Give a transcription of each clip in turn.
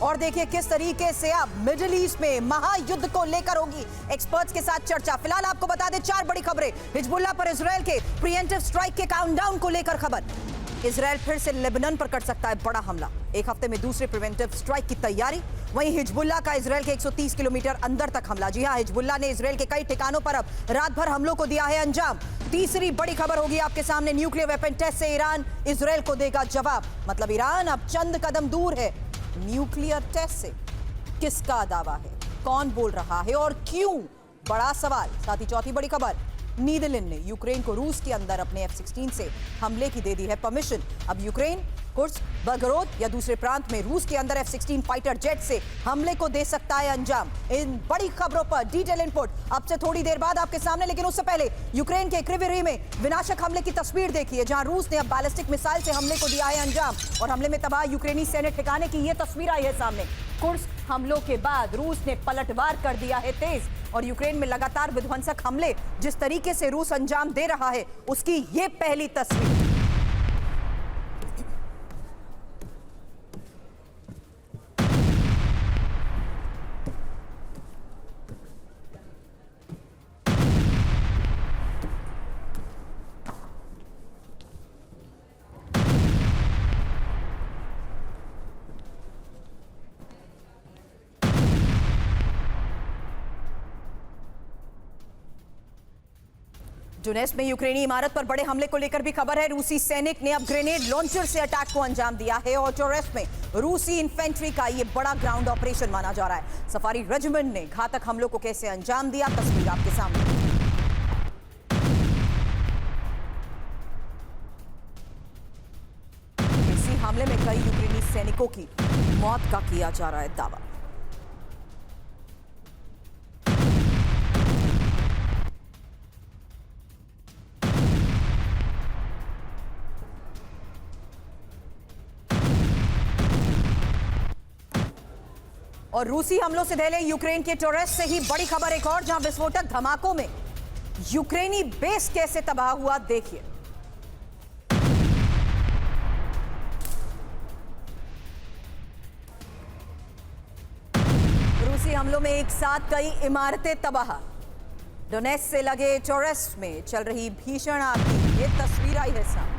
और देखिए किस तरीके से अब मिडिल ईस्ट में महायुद्ध को लेकर होगी एक्सपर्ट्स के साथ चर्चा। फिलहाल आपको बता दें 4 बड़ी खबरें। हिजबुल्लाह पर इजरायल के प्रीएम्प्टिव स्ट्राइक के काउंटडाउन को लेकर खबर। इजरायल फिर से लेबनान पर कर सकता है बड़ा हमला, एक हफ्ते में दूसरे प्रिवेंटिव स्ट्राइक की तैयारी। वहीं हिजबुल्लाह का इजरायल के 130 किलोमीटर अंदर तक हमला। जी हां, हिजबुल्लाह ने इजरायल के कई ठिकानों पर अब रात भर हमलों को दिया है अंजाम। तीसरी बड़ी खबर होगी आपके सामने, न्यूक्लियर वेपन टेस्ट से ईरान इजरायल को देगा जवाब। मतलब ईरान अब चंद कदम दूर है न्यूक्लियर टेस्ट से। किसका दावा है, कौन बोल रहा है और क्यों, बड़ा सवाल। साथ ही चौथी बड़ी खबर, नीदरलैंड ने यूक्रेन को रूस के अंदर अपने F-16 से हमले की दे दी है परमिशन। अब यूक्रेन कुर्स्क, बेलगोरोद या दूसरे प्रांत में रूस के अंदर F-16 फाइटर जेट से हमले को दे सकता है अंजाम। इन बड़ी खबरों पर डिटेल इनपुट अब से थोड़ी देर बाद आपके सामने, लेकिन उससे पहले यूक्रेन के क्रीवी रीह में विनाशक हमले की तस्वीर देखिए, जहां रूस ने अब बैलिस्टिक मिसाइल से हमले को दिया है अंजाम और हमले में तबाह यूक्रेनी सैन्य ठिकाने की यह तस्वीर आई है सामने। कुर्स्क हमलों के बाद रूस ने पलटवार कर दिया है तेज और यूक्रेन में लगातार विध्वंसक हमले जिस तरीके से रूस अंजाम दे रहा है उसकी ये पहली तस्वीर। डोनेट्स्क में यूक्रेनी इमारत पर बड़े हमले को लेकर भी खबर है। रूसी सैनिक ने अब ग्रेनेड लॉन्चर से अटैक को अंजाम दिया है और डोनेट्स्क में रूसी इन्फेंट्री का यह बड़ा ग्राउंड ऑपरेशन माना जा रहा है। सफारी रेजिमेंट ने घातक हमलों को कैसे अंजाम दिया, तस्वीर आपके सामने। इसी हमले में कई यूक्रेनी सैनिकों की मौत का किया जा रहा है दावा। और रूसी हमलों से दहले यूक्रेन के टोरेस से ही बड़ी खबर एक और, जहां विस्फोटक धमाकों में यूक्रेनी बेस कैसे तबाह हुआ देखिए। रूसी हमलों में एक साथ कई इमारतें तबाह। डोनेट्स्क से लगे टोरेस में चल रही भीषण आग की ये तस्वीर आई है सामने।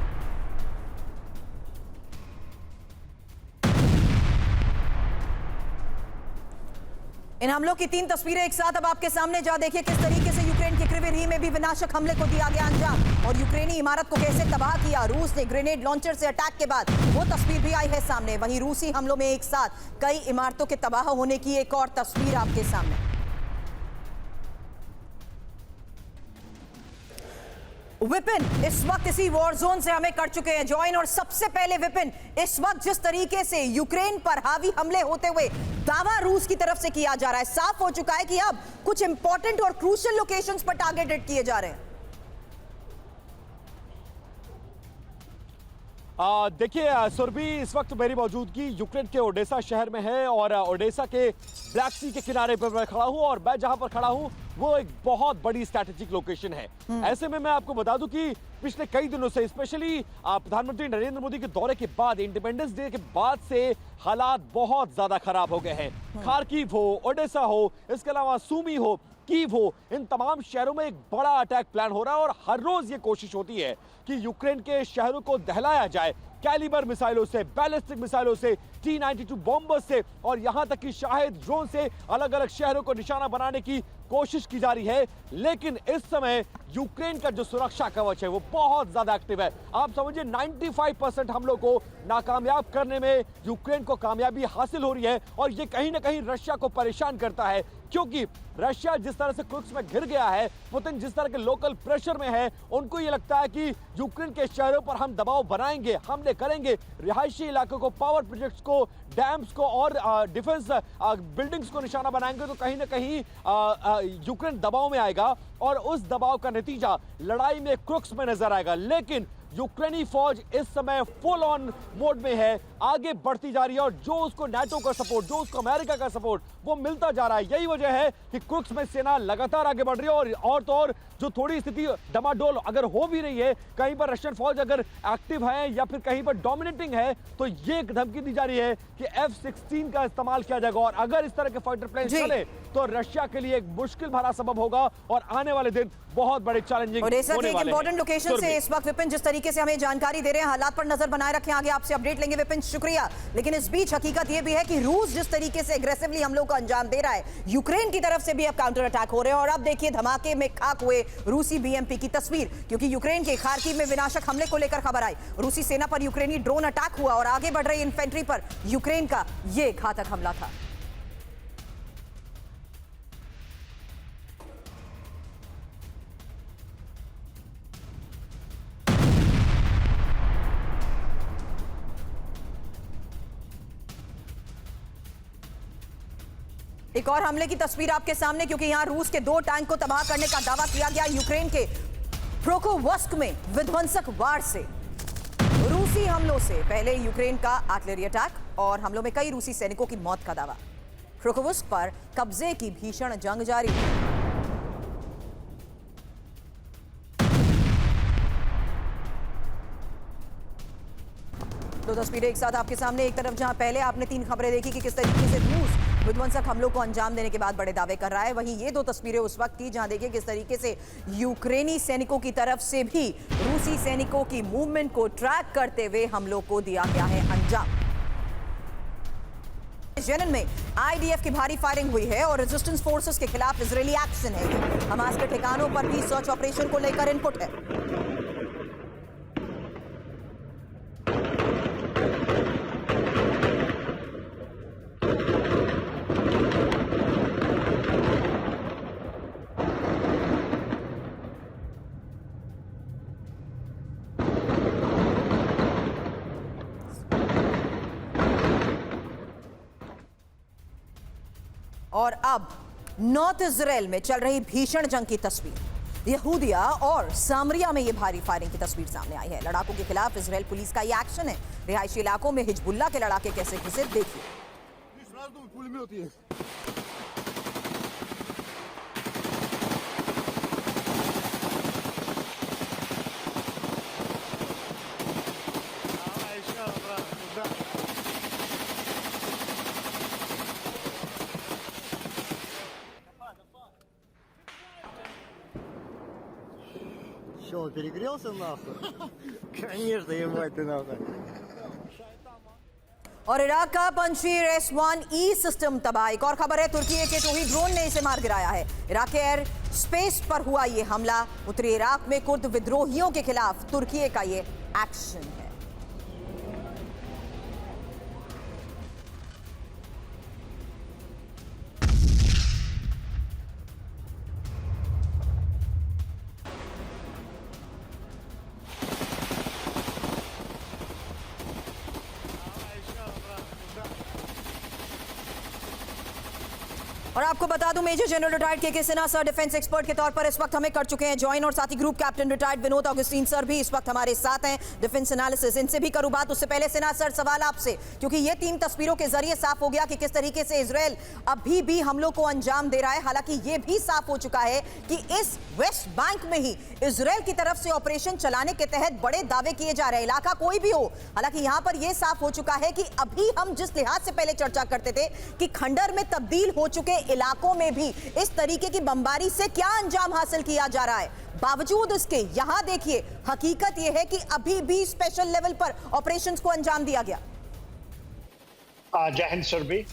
इन हमलों की 3 तस्वीरें एक साथ अब आपके सामने, जहां देखिए किस तरीके से यूक्रेन के क्रीवी रीह में भी विनाशक हमले को दिया गया अंजाम और यूक्रेनी इमारत को कैसे तबाह किया रूस ने ग्रेनेड लॉन्चर से अटैक के बाद, वो तस्वीर भी आई है सामने। वहीं रूसी हमलों में एक साथ कई इमारतों के तबाह होने की एक और तस्वीर आपके सामने। विपिन इस वक्त इसी वॉर जोन से हमें कर चुके हैं ज्वाइन, और सबसे पहले विपिन, इस वक्त जिस तरीके से यूक्रेन पर हावी हमले होते हुए दावा रूस की तरफ से किया जा रहा है, साफ हो चुका है कि अब कुछ इंपॉर्टेंट और क्रूशियल लोकेशंस पर टारगेटेड किए जा रहे हैं। देखिए सुरभि, इस वक्त मेरी मौजूदगी यूक्रेन के ओडेसा शहर में है और ओडेसा के ब्लैक सी के किनारे पर मैं खड़ा हूं और मैं जहां पर खड़ा हूं वो एक बहुत बड़ी स्ट्रैटेजिक लोकेशन है। ऐसे में मैं आपको बता दूं कि पिछले कई दिनों से, स्पेशली प्रधानमंत्री नरेंद्र मोदी के दौरे के बाद, इंडिपेंडेंस डे के बाद से हालात बहुत ज्यादा खराब हो गए हैं। खार्किव हो, ओडेसा हो, इसके अलावा सूमी हो, कीव हो, इन तमाम शहरों में एक बड़ा अटैक प्लान हो रहा है और हर रोज ये कोशिश होती है कि यूक्रेन के शहरों को दहलाया जाए कैलिबर मिसाइलों से, बैलिस्टिक मिसाइलों से, T-92 बॉम्बर से और यहां तक कि शाहिद ड्रोन से अलग अलग शहरों को निशाना बनाने की कोशिश की जा रही है। लेकिन इस समय यूक्रेन का जो सुरक्षा कवच है वो बहुत ज्यादा एक्टिव है। आप समझिए 95% हमलों को नाकामयाब करने में यूक्रेन को कामयाबी हासिल हो रही है और ये कहीं ना कहीं रशिया को परेशान करता है, क्योंकि रशिया जिस तरह से क्रुक्स में घिर गया है, पुतिन जिस तरह के लोकल प्रेशर में है, उनको ये लगता है कि यूक्रेन के शहरों पर हम दबाव बनाएंगे, हमले करेंगे, रिहायशी इलाकों को, पावर प्रोजेक्ट्स को, डैम्स को और डिफेंस बिल्डिंग्स को निशाना बनाएंगे तो कहीं ना कहीं यूक्रेन दबाव में आएगा और उस दबाव का नतीजा लड़ाई में क्रुक्स में नजर आएगा। लेकिन यूक्रेनी फौज इस समय फुल ऑन मोड में है, आगे बढ़ती जा रही है और जो उसको नाटो का सपोर्ट, जो उसको अमेरिका का सपोर्ट वो मिलता जा रहा है। यही वजह है कि क्रुक्स में सेना लगातार आगे बढ़ रही है और तो और जो थोड़ी स्थिति डमाडोल अगर हो भी रही है, कहीं पर रशियन फौज अगर एक्टिव है या फिर कहीं पर डोमिनेटिंग है, तो ये धमकी दी जा रही है कि F-16 का इस्तेमाल किया जाएगा और अगर इस तरह के फाइटर प्लेन चले तो रशिया के लिए एक मुश्किल भरा सबब होगा और आने वाले दिन बहुत बड़े चैलेंजिंग होने वाले हैं। इंपॉर्टेंट लोकेशन से इस वक्त विपिन जिस तरीके से हमें जानकारी दे रहे हैं, हालात पर नजर बनाए रखें, आगे आपसे अपडेट लेंगे विपिन, शुक्रिया। लेकिन इस बीच हकीकत यह भी है कि रूस जिस तरीके से एग्रेसिवली हमलों को अंजाम दे रहा है, यूक्रेन की तरफ से भी अब काउंटर अटैक हो रहे हैं और अब देखिए धमाके में खाक हुए रूसी बीएमपी की तस्वीर, क्योंकि यूक्रेन के खार्किव में विनाशक हमले को लेकर खबर आई। रूसी सेना पर यूक्रेनी ड्रोन अटैक हुआ और आगे बढ़ रही इन्फेंट्री पर यूक्रेन का यह घातक हमला था। एक और हमले की तस्वीर आपके सामने, क्योंकि यहां रूस के 2 टैंक को तबाह करने का दावा किया गया यूक्रेन के प्रोकोवस्क में विध्वंसक वार से। रूसी हमलों से पहले यूक्रेन का आर्टिलरी अटैक और हमलों में कई रूसी सैनिकों की मौत का दावा। प्रोकोवस्क पर कब्जे की भीषण जंग जारी। दो तस्वीरें एक साथ आपके सामने, एक तरफ जहां पहले आपने 3 खबरें देखी कि किस तरीके से रूस विध्वंसक हमलों को अंजाम देने के बाद बड़े दावे कर रहा है, वहीं ये 2 तस्वीरें उस वक्त की जहां देखिए किस तरीके से यूक्रेनी सैनिकों की तरफ से भी रूसी सैनिकों की मूवमेंट को ट्रैक करते हुए हमलों को दिया गया है अंजाम। जेनिन में आईडीएफ की भारी फायरिंग हुई है और रेजिस्टेंस फोर्सेस के खिलाफ इजरायली एक्शन है। हमास के ठिकानों पर भी सर्च ऑपरेशन को लेकर इनपुट है। और अब नॉर्थ इजराइल में चल रही भीषण जंग की तस्वीर, यहूदिया और सामरिया में यह भारी फायरिंग की तस्वीर सामने आई है। लड़ाकों के खिलाफ इजराइल पुलिस का यह एक्शन है। रिहायशी इलाकों में हिजबुल्लाह के लड़ाके कैसे घुसे देखिए। Че, перегрелся нахуй? Конечно, ебать ты нахуй. और इराक का पंजशीर S-1E सिस्टम तबाह। एक और खबर है, तुर्की के टोही ड्रोन ने इसे मार गिराया है। इराक के एयर स्पेस पर हुआ ये हमला। उत्तरी इराक में कुर्द विद्रोहियों के खिलाफ तुर्की का ये एक्शन है। और आपको बता दूं, मेजर जनरल रिटायर्ड के सिन्हा सर डिफेंस एक्सपर्ट के तौर पर इस वक्त हमें कर चुके हैं ज्वाइन, और साथ ही group captain retired Vinod Augustine sir भी इस वक्त हमारे साथ हैं। डिफेंस एनालिसिस, इनसे भी करूं बात। उससे पहले सिन्हा सर, सवाल आपसे, क्योंकि ये 3 तस्वीरों के जरिए साफ हो गया कि किस तरीके से इजराइल अभी भी हमलों को अंजाम दे रहा है। हालांकि ये भी साफ हो चुका है कि इस वेस्ट बैंक में ही इजराइल की तरफ से ऑपरेशन चलाने के तहत बड़े दावे किए जा रहे हैं, इलाका कोई भी हो। हालांकि यहां पर यह साफ हो चुका है कि अभी हम जिस लिहाज से पहले चर्चा करते थे कि खंडर में तब्दील हो चुके इलाकों में भी इस तरीके की बमबारी से क्या अंजाम हासिल किया जा रहा है, बावजूद इसके यहां देखिए हकीकत यह है कि अभी भी स्पेशल लेवल पर ऑपरेशंस को अंजाम दिया गया। जय हिंद सर भी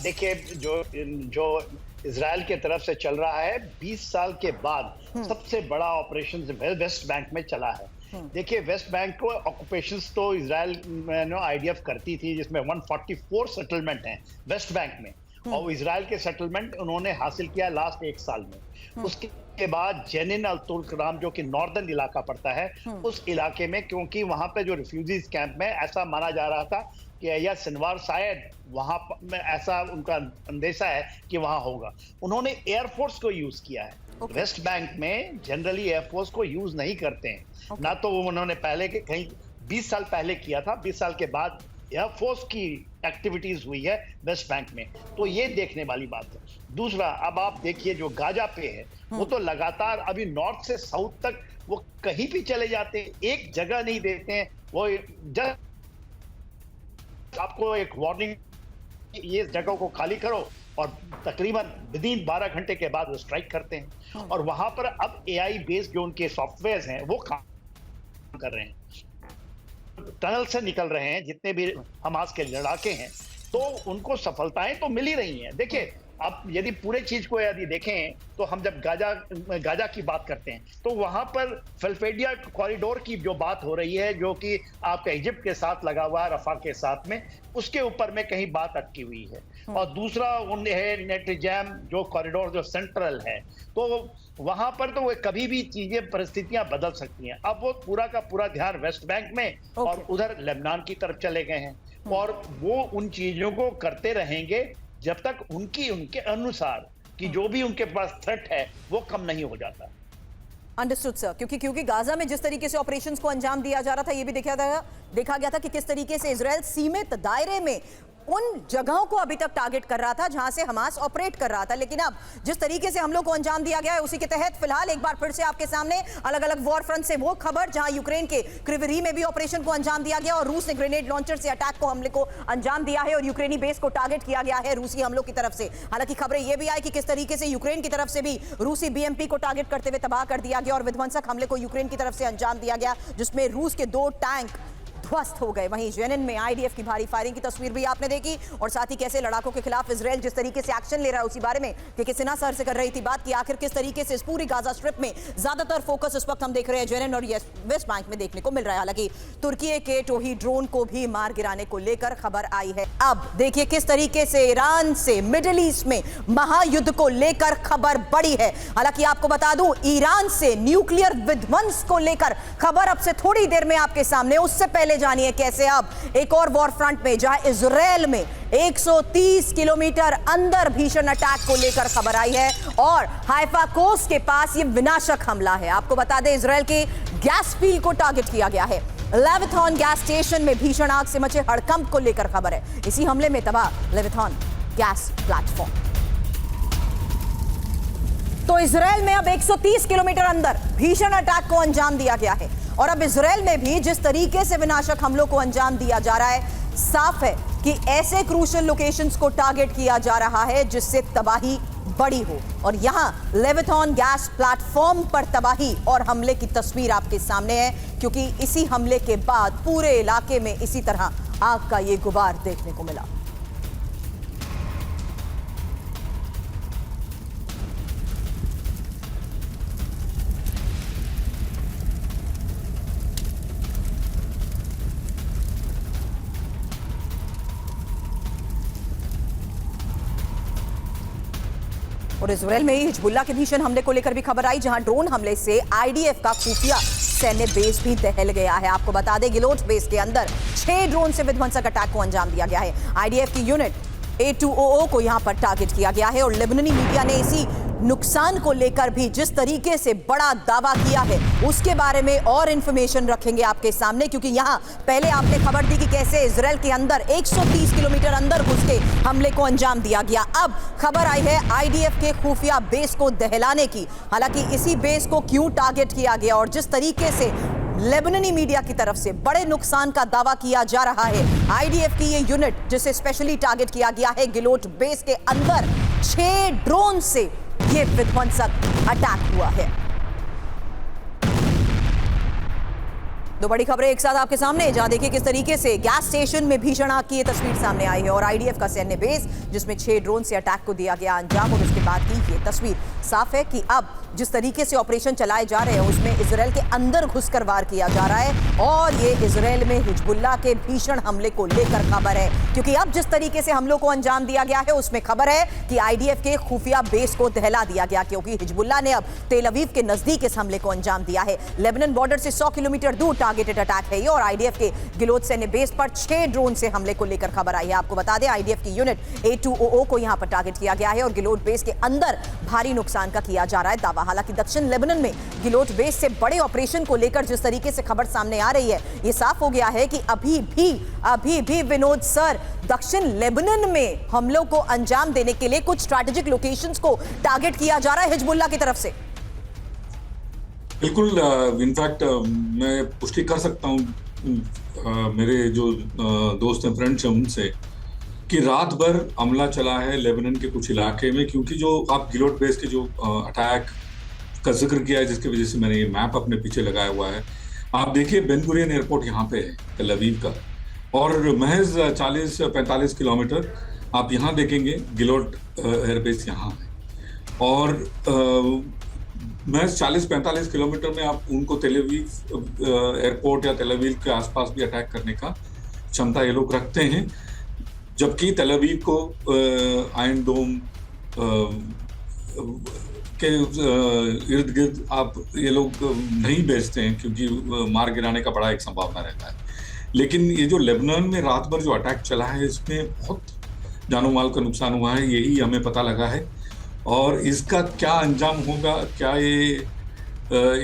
देखिए, जो इजराइल के तरफ से चल रहा है 20 साल के बाद सबसे बड़ा ऑपरेशन वेस्ट बैंक में चला है। देखिए, वेस्ट बैंक को ऑक्यूपेशंस तो इजराइल आईडीएफ करती थी, जिसमें 144 सेटलमेंट हैं वेस्ट बैंक में, और इजराइल के सेटलमेंट उन्होंने हासिल किया लास्ट 1 साल में। उसके बाद जेनिन और तुर्कराम जो कि नॉर्दर्न इलाका पड़ता है, उस इलाके में, क्योंकि वहां पे जो रिफ्यूजीज कैंप में ऐसा माना जा रहा था कि या सिनवार शायद वहां में, ऐसा उनका अंदेशा है कि वहां होगा, उन्होंने एयरफोर्स को यूज किया है। वेस्ट बैंक में जनरली एयरफोर्स को यूज नहीं करते हैं। ना तो उन्होंने पहले के कहीं 20 साल पहले किया था, 20 साल के बाद एयरफोर्स की एक्टिविटीज हुई है वेस्ट बैंक में, तो ये देखने वाली बात है। दूसरा, अब आप देखिए जो गाजा पे है वो तो लगातार अभी नॉर्थ से साउथ तक वो कहीं भी चले जाते हैं, एक जगह नहीं देते हैं। वो जस्ट आपको एक वार्निंग, ये जगह को खाली करो, और तकरीबन विदिन 12 घंटे के बाद वो स्ट्राइक करते हैं। और वहां पर अब एआई बेस्ड जो उनके सॉफ्टवेयर हैं वो काम कर रहे हैं, टनल से निकल रहे हैं जितने भी हमास के लड़ाके हैं, तो उनको सफलताएं तो मिल ही रही हैं। देखिए, अब यदि पूरे चीज को यदि देखें तो हम जब गाजा की बात करते हैं तो वहां पर फलफेडिया कॉरिडोर की जो बात हो रही है, जो कि आपका इजिप्ट के साथ लगा हुआ है, रफा के साथ में, उसके ऊपर में कहीं बात अटकी हुई है। और दूसरा है नेटजैम जो कॉरिडोर जो सेंट्रल है, तो वहां पर तो वो कभी भी चीजें परिस्थितियां बदल सकती हैं। अब वो पूरा का पूरा ध्यान वेस्ट बैंक में और उधर लेबनान की तरफ चले गए हैं, और वो उन चीजों को करते रहेंगे जब तक उनके अनुसार कि जो भी उनके पास थ्रेट है वो कम नहीं हो जाता। अंडरस्टूड सर, क्योंकि गाजा में जिस तरीके से ऑपरेशंस को अंजाम दिया जा रहा था, ये भी देखा गया था कि किस तरीके से इजराइल सीमित दायरे में उन जगहों को अभी तक टारगेट कर रहा था जहां से हमास ऑपरेट कर रहा था। लेकिन अब जिस तरीके से हमलों को अंजाम दिया गया है, उसी के तहत फिलहाल एक बार फिर से आपके सामने अलग अलग वॉर फ्रंट से वो खबर जहां यूक्रेन के क्रिवरी में भी ऑपरेशन को अंजाम दिया गया और रूस ने ग्रेनेड लॉन्चर से अटैक को हमले को अंजाम दिया है और यूक्रेनी बेस को टारगेट किया गया है रूसी हमलों की तरफ से। हालांकि खबरें यह भी आई कि किस तरीके से यूक्रेन की तरफ से भी रूसी बीएमपी को टारगेट करते हुए तबाह कर दिया गया और विध्वंसक हमले को यूक्रेन की तरफ से अंजाम दिया गया, जिसमें रूस के 2 टैंक ध्वस्त हो गए। वहीं जेनिन में आईडीएफ की भारी फायरिंग की तस्वीर भी आपने देखी, और साथ ही कैसे लड़ाकों के खिलाफ इजराइल जिस तरीके से एक्शन ले रहा है, उसी बारे में कि सिन्हा सर से कर रही थी बात कि आखिर किस तरीके से इस पूरी गाजा स्ट्रिप में ज्यादातर फोकस इस वक्त हम देख रहे हैं जेनिन और वेस्ट बैंक में देखने को मिल रहा है। हालांकि तुर्की के टोही ड्रोन को भी मार गिराने को लेकर खबर आई है। अब देखिए किस तरीके से ईरान से मिडिल ईस्ट में महायुद्ध को लेकर खबर बड़ी है। हालांकि आपको बता दूं, ईरान से न्यूक्लियर विध्वंस को लेकर खबर अब से थोड़ी देर में आपके सामने। उससे पहले जानिए कैसे अब एक और वॉर फ्रंट में जहां इजराइल में 130 किलोमीटर अंदर भीषण अटैक को लेकर खबर आई है और हाइफा कोस्ट के पास ये विनाशक हमला है। आपको बता दें, इजराइल के गैस फील्ड को टारगेट किया गया है। लेविथॉन गैस स्टेशन में भीषण आग से मचे हड़कंप को लेकर खबर है। इसी हमले में तबाह लेविथॉन गैस प्लेटफॉर्म। तो इजराइल में अब 130 किलोमीटर अंदर भीषण अटैक को अंजाम दिया गया है और अब इजराइल में भी जिस तरीके से विनाशक हमलों को अंजाम दिया जा रहा है, साफ है कि ऐसे क्रूशियल लोकेशंस को टारगेट किया जा रहा है जिससे तबाही बड़ी हो। और यहां लेविथॉन गैस प्लेटफॉर्म पर तबाही और हमले की तस्वीर आपके सामने है, क्योंकि इसी हमले के बाद पूरे इलाके में इसी तरह आग का ये गुबार देखने को मिला। और इजराइल में ही हिजबुल्लाह के भीषण हमले को लेकर भी खबर आई, जहां ड्रोन हमले से आईडीएफ का खुफिया सैन्य बेस भी दहल गया है। आपको बता दें, गिलोट बेस के अंदर 6 ड्रोन से विध्वंसक अटैक को अंजाम दिया गया है। आईडीएफ की यूनिट A2OO को यहां पर टारगेट किया गया है और लेबनानी मीडिया ने इसी नुकसान को लेकर भी जिस तरीके से बड़ा दावा किया है उसके बारे में और इंफॉर्मेशन रखेंगे आपके सामने, क्योंकि यहां पहले आपने खबर दी कि कैसे इजराइल के अंदर 130 किलोमीटर अंदर घुस के हमले को अंजाम दिया गया। अब खबर आई है आईडीएफ के खुफिया बेस को दहलाने की। हालांकि इसी बेस को क्यों टारगेट किया गया और जिस तरीके से लेबनानी मीडिया की तरफ से बड़े नुकसान का दावा किया जा रहा है, आईडीएफ की ये यूनिट जिसे स्पेशली टारगेट किया गया है गिलोट बेस के अंदर 6 ड्रोन से ये विध्वंसक अटैक हुआ है। 2 बड़ी खबरें एक साथ आपके सामने, जहां देखिए किस तरीके से गैस स्टेशन में भीषण आग की ये तस्वीर सामने आई है और आईडीएफ का सैन्य बेस जिसमें 6 ड्रोन से अटैक को दिया गया अंजाम, और उसके बाद की ये तस्वीर साफ है कि अब जिस तरीके से ऑपरेशन चलाए जा रहे हैं उसमें इजराइल के अंदर घुसकर वार किया जा रहा है और ये इजराइल में हिजबुल्लाह के भीषण हमले को लेकर खबर है, क्योंकि अब जिस तरीके से हमलों को अंजाम दिया गया है उसमें खबर है कि आईडीएफ के खुफिया बेस को दहला दिया गया, क्योंकि हिजबुल्लाह ने अब तेल अवीव के नजदीक इस हमले को अंजाम दिया है। लेबनान बॉर्डर से 100 किलोमीटर दूर टारगेटेड अटैक है ये और आईडीएफ के गिलोद सैन्य बेस पर 6 ड्रोन से हमले को लेकर खबर आई है। आपको बता दें आईडीएफ की यूनिट A200 को यहां पर टारगेट किया गया है और गिलोद बेस के अंदर भारी नुकसान का किया जा रहा है दावा। हालांकि दक्षिण लेबनान में गिलोद बेस से बड़े ऑपरेशन को लेकर जिस तरीके से खबर सामने आ रही है, ये साफ हो गया है कि अभी भी विनोद सर दक्षिण लेबनान में हमलों को अंजाम देने के लिए कुछ स्ट्रैटेजिक लोकेशंस को टारगेट किया जा रहा है हिजबुल्लाह की तरफ से। बिल्कुल, इनफैक्ट मैं पुष्टि कर सकता हूँ मेरे जो दोस्त हैं, फ्रेंड्स हैं, उनसे कि रात भर हमला चला है लेबनान के कुछ इलाके में, क्योंकि जो आप गिलोड बेस के जो अटैक का जिक्र किया है, जिसकी वजह से मैंने ये मैप अपने पीछे लगाया हुआ है। आप देखिए बेन गुरियन एयरपोर्ट यहाँ पे है तेल अवीव का, और महज 40-45 किलोमीटर आप यहाँ देखेंगे गिलोड एयरबेस यहाँ है, और महज 40-45 किलोमीटर में आप उनको तेल अवीव एयरपोर्ट या तेल अवीव के आसपास भी अटैक करने का क्षमता ये लोग रखते हैं, जबकि तेल अवीव को आयरन डोम के इर्द गिर्द आप ये लोग नहीं बेचते हैं, क्योंकि मार गिराने का बड़ा एक संभावना रहता है। लेकिन ये जो लेबनान में रात भर जो अटैक चला है, इसमें बहुत जानो माल का नुकसान हुआ है, यही हमें पता लगा है। और इसका क्या अंजाम होगा, क्या ये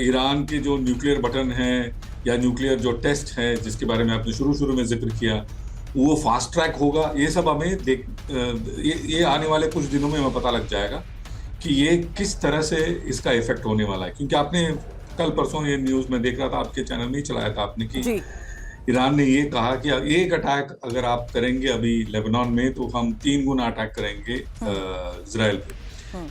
ईरान के जो न्यूक्लियर बटन है या न्यूक्लियर जो टेस्ट है जिसके बारे में आपने शुरू में जिक्र किया, वो फास्ट ट्रैक होगा, ये सब हमें ये आने वाले कुछ दिनों में हमें पता लग जाएगा कि ये किस तरह से इसका इफेक्ट होने वाला है। क्योंकि आपने कल परसों ये न्यूज़ में देख रहा था, आपके चैनल में ही चलाया था आपने कि ईरान ने ये कहा कि एक अटैक अगर आप करेंगे अभी लेबनान में, तो हम 3 गुना अटैक करेंगे इजराइल पे।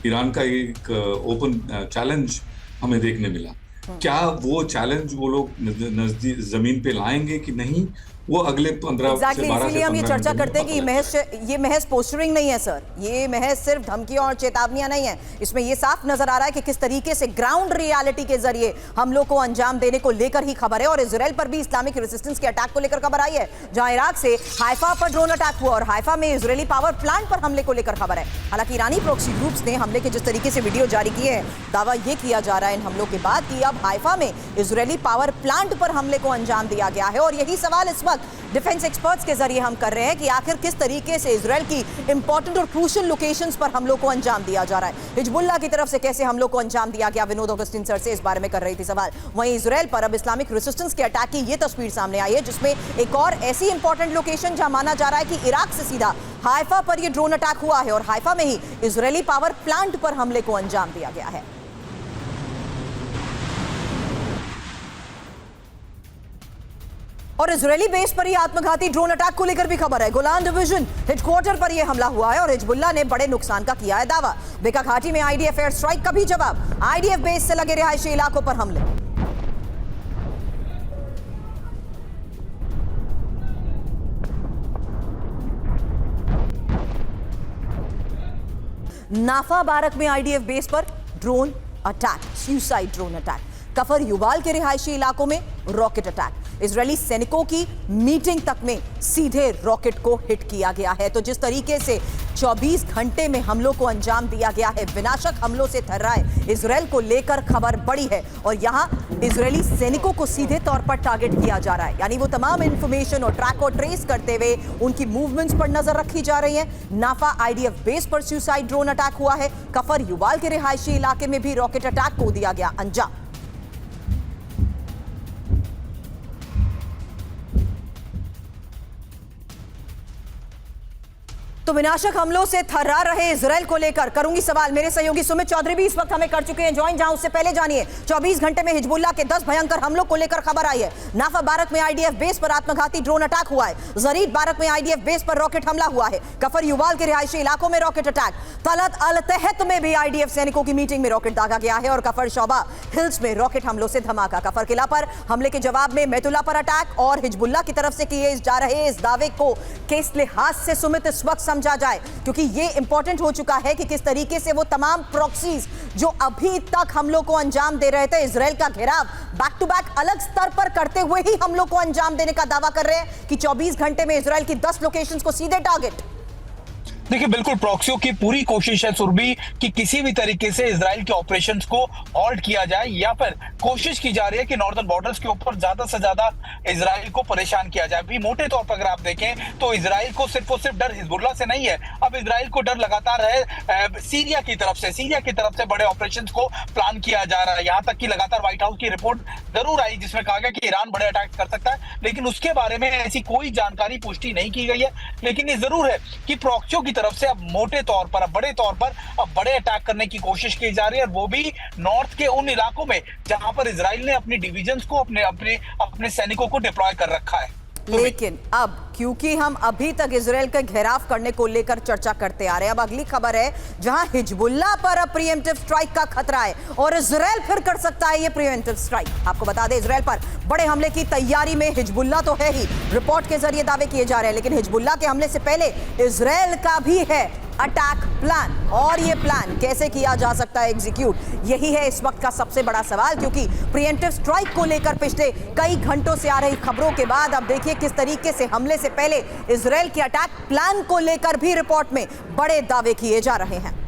ईरान का एक ओपन चैलेंज हमें देखने मिला। क्या वो चैलेंज वो लोग नजदीक जमीन पे लाएंगे कि नहीं, वो अगले 15 से 12 इसीलिए हम ये चर्चा करते हैं कि ये महज पोस्टरिंग नहीं है सर, ये महज सिर्फ धमकियां और चेतावनियां नहीं है। इसमें ये साफ नजर आ रहा है कि किस तरीके से ग्राउंड रियलिटी के जरिए हमलों को अंजाम देने को लेकर ही खबर है। और इजराइल पर भी इस्लामिक रेजिस्टेंस के अटैक को लेकर खबर आई है, जहां इराक से हाइफा पर ड्रोन अटैक हुआ और हाइफा में इजरायली पावर प्लांट पर हमले को लेकर खबर है। हालांकि ईरानी प्रॉक्सी ग्रुप्स ने हमले के जिस तरीके से वीडियो जारी किए हैं, दावा यह किया जा रहा है इन हमलों के बाद कि अब हाइफा में इजरायली पावर प्लांट पर हमले को अंजाम दिया गया है। और यही सवाल इस वक्त डिफेंस एक्सपर्ट्स के जरिए हम कर रहे हैं कि आखिर किस तरीके से इजराइल की इंपॉर्टेंट और क्रूशियल लोकेशंस पर हमलों को अंजाम दिया जा रहा है। हिजबुल्लाह की तरफ से कैसे हमलों को अंजाम दिया गया, विनोद ऑगस्टिन सर से इस बारे में कर रही थी सवाल। वहीं इजराइल पर अब इस्लामिक रेजिस्टेंस के अटैक की ये तस्वीर सामने आई है, जिसमें एक और ऐसी इंपॉर्टेंट लोकेशन जहां माना जा रहा है कि इराक से सीधा हाइफा पर यह ड्रोन अटैक हुआ है और हाइफा में ही इजरायली पावर प्लांट पर हमले को अंजाम दिया गया है। और इजरायली बेस पर ही आत्मघाती ड्रोन अटैक को लेकर भी खबर है। गोलान डिवीजन हेडक्वार्टर पर यह हमला हुआ है और हिजबुल्लाह ने बड़े नुकसान का किया है दावा। बेका घाटी में आईडीएफ एयर स्ट्राइक का भी जवाब, आईडीएफ बेस से लगे रिहायशी इलाकों पर हमले। नाफा बारक में आईडीएफ बेस पर drone attack, suicide drone attack. Kfar Yuval के रिहायशी इलाकों में रॉकेट अटैक। इजरायली सैनिकों की मीटिंग तक में सीधे रॉकेट को हिट किया गया है। तो जिस तरीके से 24 घंटे में हमलों को अंजाम दिया गया है, विनाशक हमलों से थर्राए इजराइल को लेकर खबर बड़ी है। और यहां इजरायली सैनिकों को सीधे तौर पर टारगेट किया जा रहा है, यानी वो तमाम इंफॉर्मेशन और ट्रैक और ट्रेस करते हुए उनकी मूवमेंट्स पर नजर रखी जा रही है। नाफा आईडीएफ बेस पर सुसाइड ड्रोन अटैक हुआ है। कफर युवाल के रिहायशी इलाके में भी रॉकेट अटैक को दिया गया अंजाम। तो विनाशक हमलों से थर्रा रहे इजराइल को लेकर करूंगी सवाल। मेरे सहयोगी सुमित चौधरी भी इस वक्त हमें कर चुके हैं ज्वाइन। जहां उससे पहले जानिए 24 घंटे में हिजबुल्लाह के 10 भयंकर हमलों को लेकर खबर आई है। नाफा बारक में आईडीएफ बेस पर आत्मघाती ड्रोन अटैक हुआ है। जरीद बारक में आईडीएफ बेस पर रॉकेट हमला हुआ है। कफर युवाल के रिहायशी इलाकों में रॉकेट अटैक। तलत अल तहत में भी आईडीएफ सैनिकों की मीटिंग में रॉकेट दागा गया है। और कफर शोबा हिल्स में रॉकेट हमलों से धमाका। कफर किला पर हमले के जवाब में मैतुल्ला पर अटैक और हिजबुल्लाह की तरफ से किए जा रहे इस दावे को किस लिहाज से सुमित इस वक्त समझा जाए, क्योंकि ये इंपॉर्टेंट हो चुका है कि किस तरीके से वो तमाम प्रॉक्सीज जो अभी तक हमलों को अंजाम दे रहे थे, इजराइल का घेराव बैक टू बैक अलग स्तर पर करते हुए ही हमलों को अंजाम देने का दावा कर रहे हैं कि 24 घंटे में इजराइल की 10 लोकेशंस को सीधे टारगेट। देखिए बिल्कुल प्रॉक्सियों की पूरी कोशिश है सुरभि कि किसी भी तरीके से इजराइल के ऑपरेशंस को हॉल्ट किया जाए, या फिर कोशिश की जा रही है कि नॉर्दर्न बॉर्डर्स के ऊपर ज्यादा से ज्यादा इजराइल को परेशान किया जाए। भी मोटे तौर पर अगर आप देखें तो इजराइल को सिर्फ और सिर्फ डर हिजबुल्लाह से नहीं है, अब इजराइल को डर लगातार है सीरिया की तरफ से बड़े ऑपरेशंस को प्लान किया जा रहा है। यहाँ तक कि लगातार व्हाइट हाउस की रिपोर्ट जरूर आई जिसमें कहा गया कि ईरान बड़े अटैक कर सकता है, लेकिन उसके बारे में ऐसी कोई जानकारी पुष्टि नहीं की गई है। लेकिन ये जरूर है कि प्रॉक्सियों की तरफ से अब मोटे तौर पर, अब बड़े तौर पर अब बड़े अटैक करने की कोशिश की जा रही है, और वो भी नॉर्थ के उन इलाकों में जहां पर इजराइल ने अपनी डिविजन्स को अपने सैनिकों को डिप्लॉय कर रखा है। लेकिन अब क्योंकि हम अभी तक इजराइल का घेराव करने को लेकर चर्चा करते आ रहे हैं, अब अगली खबर है जहां हिजबुल्लाह पर अब प्रीएम्प्टिव स्ट्राइक का खतरा है और इजराइल फिर कर सकता है ये प्रीएम्प्टिव स्ट्राइक। आपको बता दें इजराइल पर बड़े हमले की तैयारी में हिजबुल्लाह तो है ही, रिपोर्ट के जरिए दावे किए जा रहे हैं, लेकिन हिजबुल्लाह के हमले से पहले इजराइल का भी है अटैक प्लान, और ये प्लान कैसे किया जा सकता है एग्जीक्यूट, यही है इस वक्त का सबसे बड़ा सवाल। क्योंकि प्रीएम्प्टिव स्ट्राइक को लेकर पिछले कई घंटों से आ रही खबरों के बाद अब देखिए किस तरीके से हमले से पहले इजराइल के अटैक प्लान को लेकर भी रिपोर्ट में बड़े दावे किए जा रहे हैं।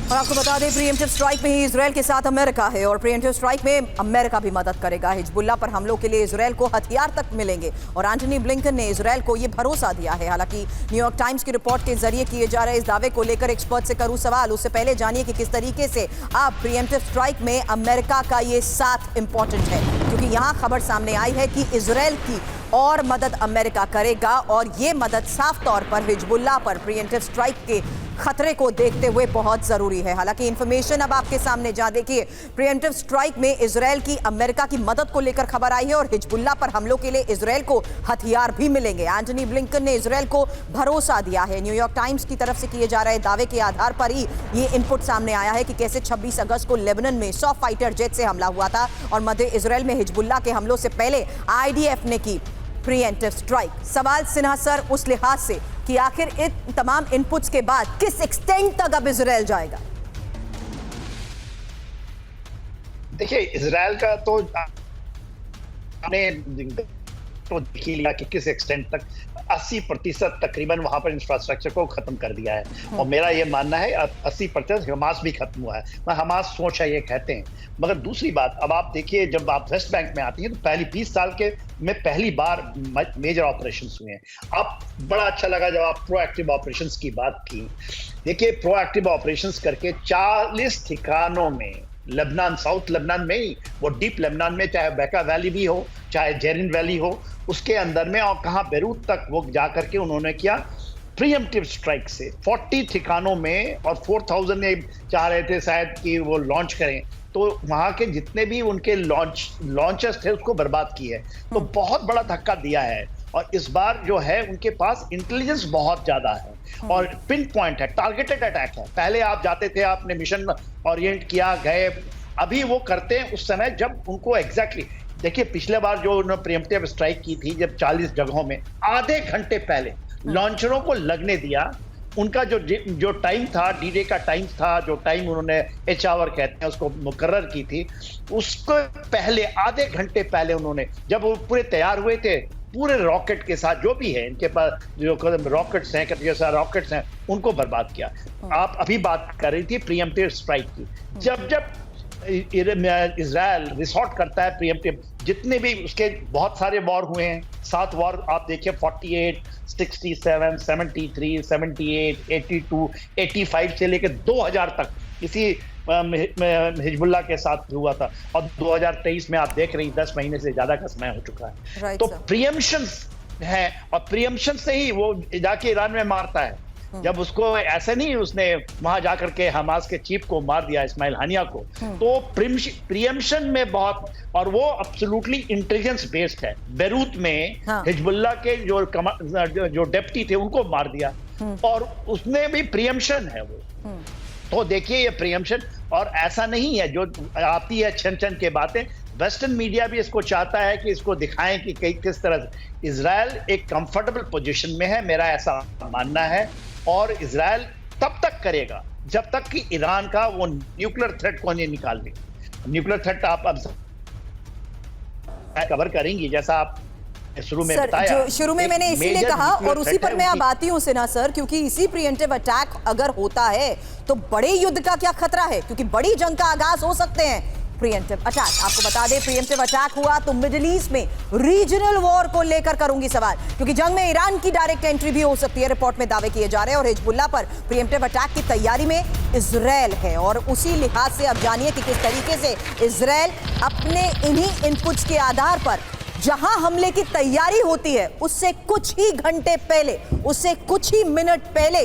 और आपको बता दें प्रीएम्प्टिव स्ट्राइक में ही इजराइल के साथ अमेरिका है, और प्रीएम्प्टिव स्ट्राइक में अमेरिका भी मदद करेगा। हिजबुल्लाह पर हमलों के लिए इजराइल को हथियार तक मिलेंगे, और एंटनी ब्लिंकन ने इजराइल को यह भरोसा दिया है। हालांकि न्यूयॉर्क टाइम्स की रिपोर्ट के जरिए किए जा रहे इस दावे को लेकर एक्सपर्ट से करूं सवाल, उससे पहले जानिए कि किस तरीके से अब प्रीएम्प्टिव स्ट्राइक में अमेरिका का ये साथ इंपॉर्टेंट है, क्योंकि यहां खबर सामने आई है कि इजराइल की और मदद अमेरिका करेगा, और ये मदद साफ तौर पर हिजबुल्लाह पर प्रीएम्प्टिव स्ट्राइक के खतरे को देखते हुए बहुत जरूरी है। हालांकि इंफॉर्मेशन अब आपके सामने जा देखिए, प्रीएम्प्टिव स्ट्राइक में इजराइल की अमेरिका की मदद को लेकर खबर आई है, और हिजबुल्लाह पर हमलों के लिए इजराइल को हथियार भी मिलेंगे। एंटनी ब्लिंकन ने इजराइल को भरोसा दिया है। न्यूयॉर्क टाइम्स की तरफ से किए जा रहे दावे के आधार पर ही ये इनपुट सामने आया है कि कैसे 26 अगस्त को लेबनान में 100 फाइटर जेट से हमला हुआ था, और मध्य इजराइल में हिजबुल्लाह के हमलों से पहले आईडीएफ ने की प्रीएम्प्टिव स्ट्राइक। सवाल सिन्हा सर उस लिहाज से कि आखिर इन तमाम इनपुट्स के बाद किस एक्सटेंट तक अब इजराइल जाएगा? देखिए इजराइल का तो आपने तो देख ही लिया कि किस एक्सटेंट तक 80% तकरीबन वहां पर इंफ्रास्ट्रक्चर को खत्म कर दिया है, और मेरा ये मानना है 80% हमास भी खत्म हुआ है। हमास सोच है ये कहते हैं। मगर दूसरी बात, अब आप देखिए जब आप वेस्ट बैंक में आती हैं तो पहली 20 साल के में पहली बार मेजर ऑपरेशंस हुए हैं। आप बड़ा अच्छा लगा जब आप प्रोएक्टिव ऑपरेशंस की बात की। देखिए प्रोएक्टिव ऑपरेशंस करके 40 ठिकानों में लेबनान, साउथ लेबनान में ही, वो डीप लेबनान में, चाहे बेका वैली भी हो चाहे जेरिन वैली हो, उसके अंदर में, और कहाँ बेरूत तक वो जाकर के उन्होंने किया प्रीएम्प्टिव स्ट्राइक से 40 ठिकानों में, और 4000 ने चाह रहे थे शायद कि वो लॉन्च करें, तो वहां के जितने भी उनके लॉन्चर्स थे उसको बर्बाद किए। तो बहुत बड़ा धक्का दिया है, और इस बार जो है उनके पास इंटेलिजेंस बहुत ज्यादा है और पिन पॉइंट है, टारगेटेड अटैक है। पहले आप जाते थे, आपने मिशन ओरिएंट किया, गए, अभी वो करते हैं उस समय जब उनको एग्जैक्टली देखिए पिछले बार जो उन्होंने प्रीएम्प्टिव स्ट्राइक की थी, जब 40 जगहों में आधे घंटे पहले लॉन्चरों को लगने दिया, उनका जो टाइम था, डी-डे का टाइम था, जो टाइम उन्होंने एच आवर कहते हैं उसको मुकर्रर की थी, उसको पहले आधे घंटे पहले उन्होंने, जब वो पूरे तैयार हुए थे पूरे रॉकेट के साथ, जो भी है इनके पास जो रॉकेट्स हैं, जैसा रॉकेट्स हैं, उनको बर्बाद किया। आप अभी बात कर रही थी प्रीएम्प्टिव स्ट्राइक की। जब इजराइल रिसॉर्ट करता है प्रीएम्प्टिव, जितने भी उसके बहुत सारे वॉर हुए हैं, 7 वॉर आप देखिए, 48, 67, 73, 78, 82, 85 से लेकर 2000 तक इसी हिजबुल्लाह के साथ हुआ था, और 2023 में आप देख रही 10 महीने से ज्यादा का समय हो चुका है। तो प्रीएम्प्शन है, और प्रीएम्प्शन से ही वो जाके ईरान में मारता है। जब उसको ऐसे नहीं, उसने वहां जाकर के हमास के चीफ को मार दिया, इस्माइल हानिया को, तो प्रीएम्प्शन में बहुत, और वो एब्सोल्युटली इंटेलिजेंस बेस्ड है। बेरूत में हिजबुल्लाह के जो डेप्टी थे उनको मार दिया, और उसने भी प्रीएम्प्शन है वो। तो देखिए ये प्रीएम्प्शन, और ऐसा नहीं है जो आती है छन के बातें, वेस्टर्न मीडिया भी इसको चाहता है कि इसको दिखाएं कि किस तरह इजराइल एक कंफर्टेबल पोजीशन में है, मेरा ऐसा मानना है। और इजराइल तब तक करेगा जब तक कि ईरान का वो न्यूक्लियर थ्रेट को नहीं निकाल दे। न्यूक्लियर थ्रेट आप अब, कवर करेंगी, जैसा आप शुरू में सर, बताया। जो शुरू में मैंने इसीलिए major कहा nuclear और उसी threat पर है, मैं उसी- अब आती हूँ सिन्हा सर, क्योंकि इसी प्रिएम्प्टिव अटैक अगर होता है तो बड़े युद्ध का क्या खतरा है, क्योंकि बड़ी जंग का आगाज हो सकते हैं प्रिएम्प्टिव अटैक। आपको बता दें, प्रिएम्प्टिव अटैक हुआ तो मिडिल ईस्ट में रीजनल वॉर को लेकर करूंगी सवाल, क्योंकि जंग में ईरान की डायरेक्ट एंट्री भी हो सकती है, रिपोर्ट में दावे किए जा रहे हैं। और हिजबुल्लाह पर प्रिएम्प्टिव अटैक की तैयारी में इजराइल है, और उसी लिहाज से अब जानिए कि किस तरीके से इजराइल अपने इन्हीं इनपुट्स के आधार पर जहां हमले की तैयारी होती है उससे कुछ ही घंटे पहले, उससे कुछ ही मिनट पहले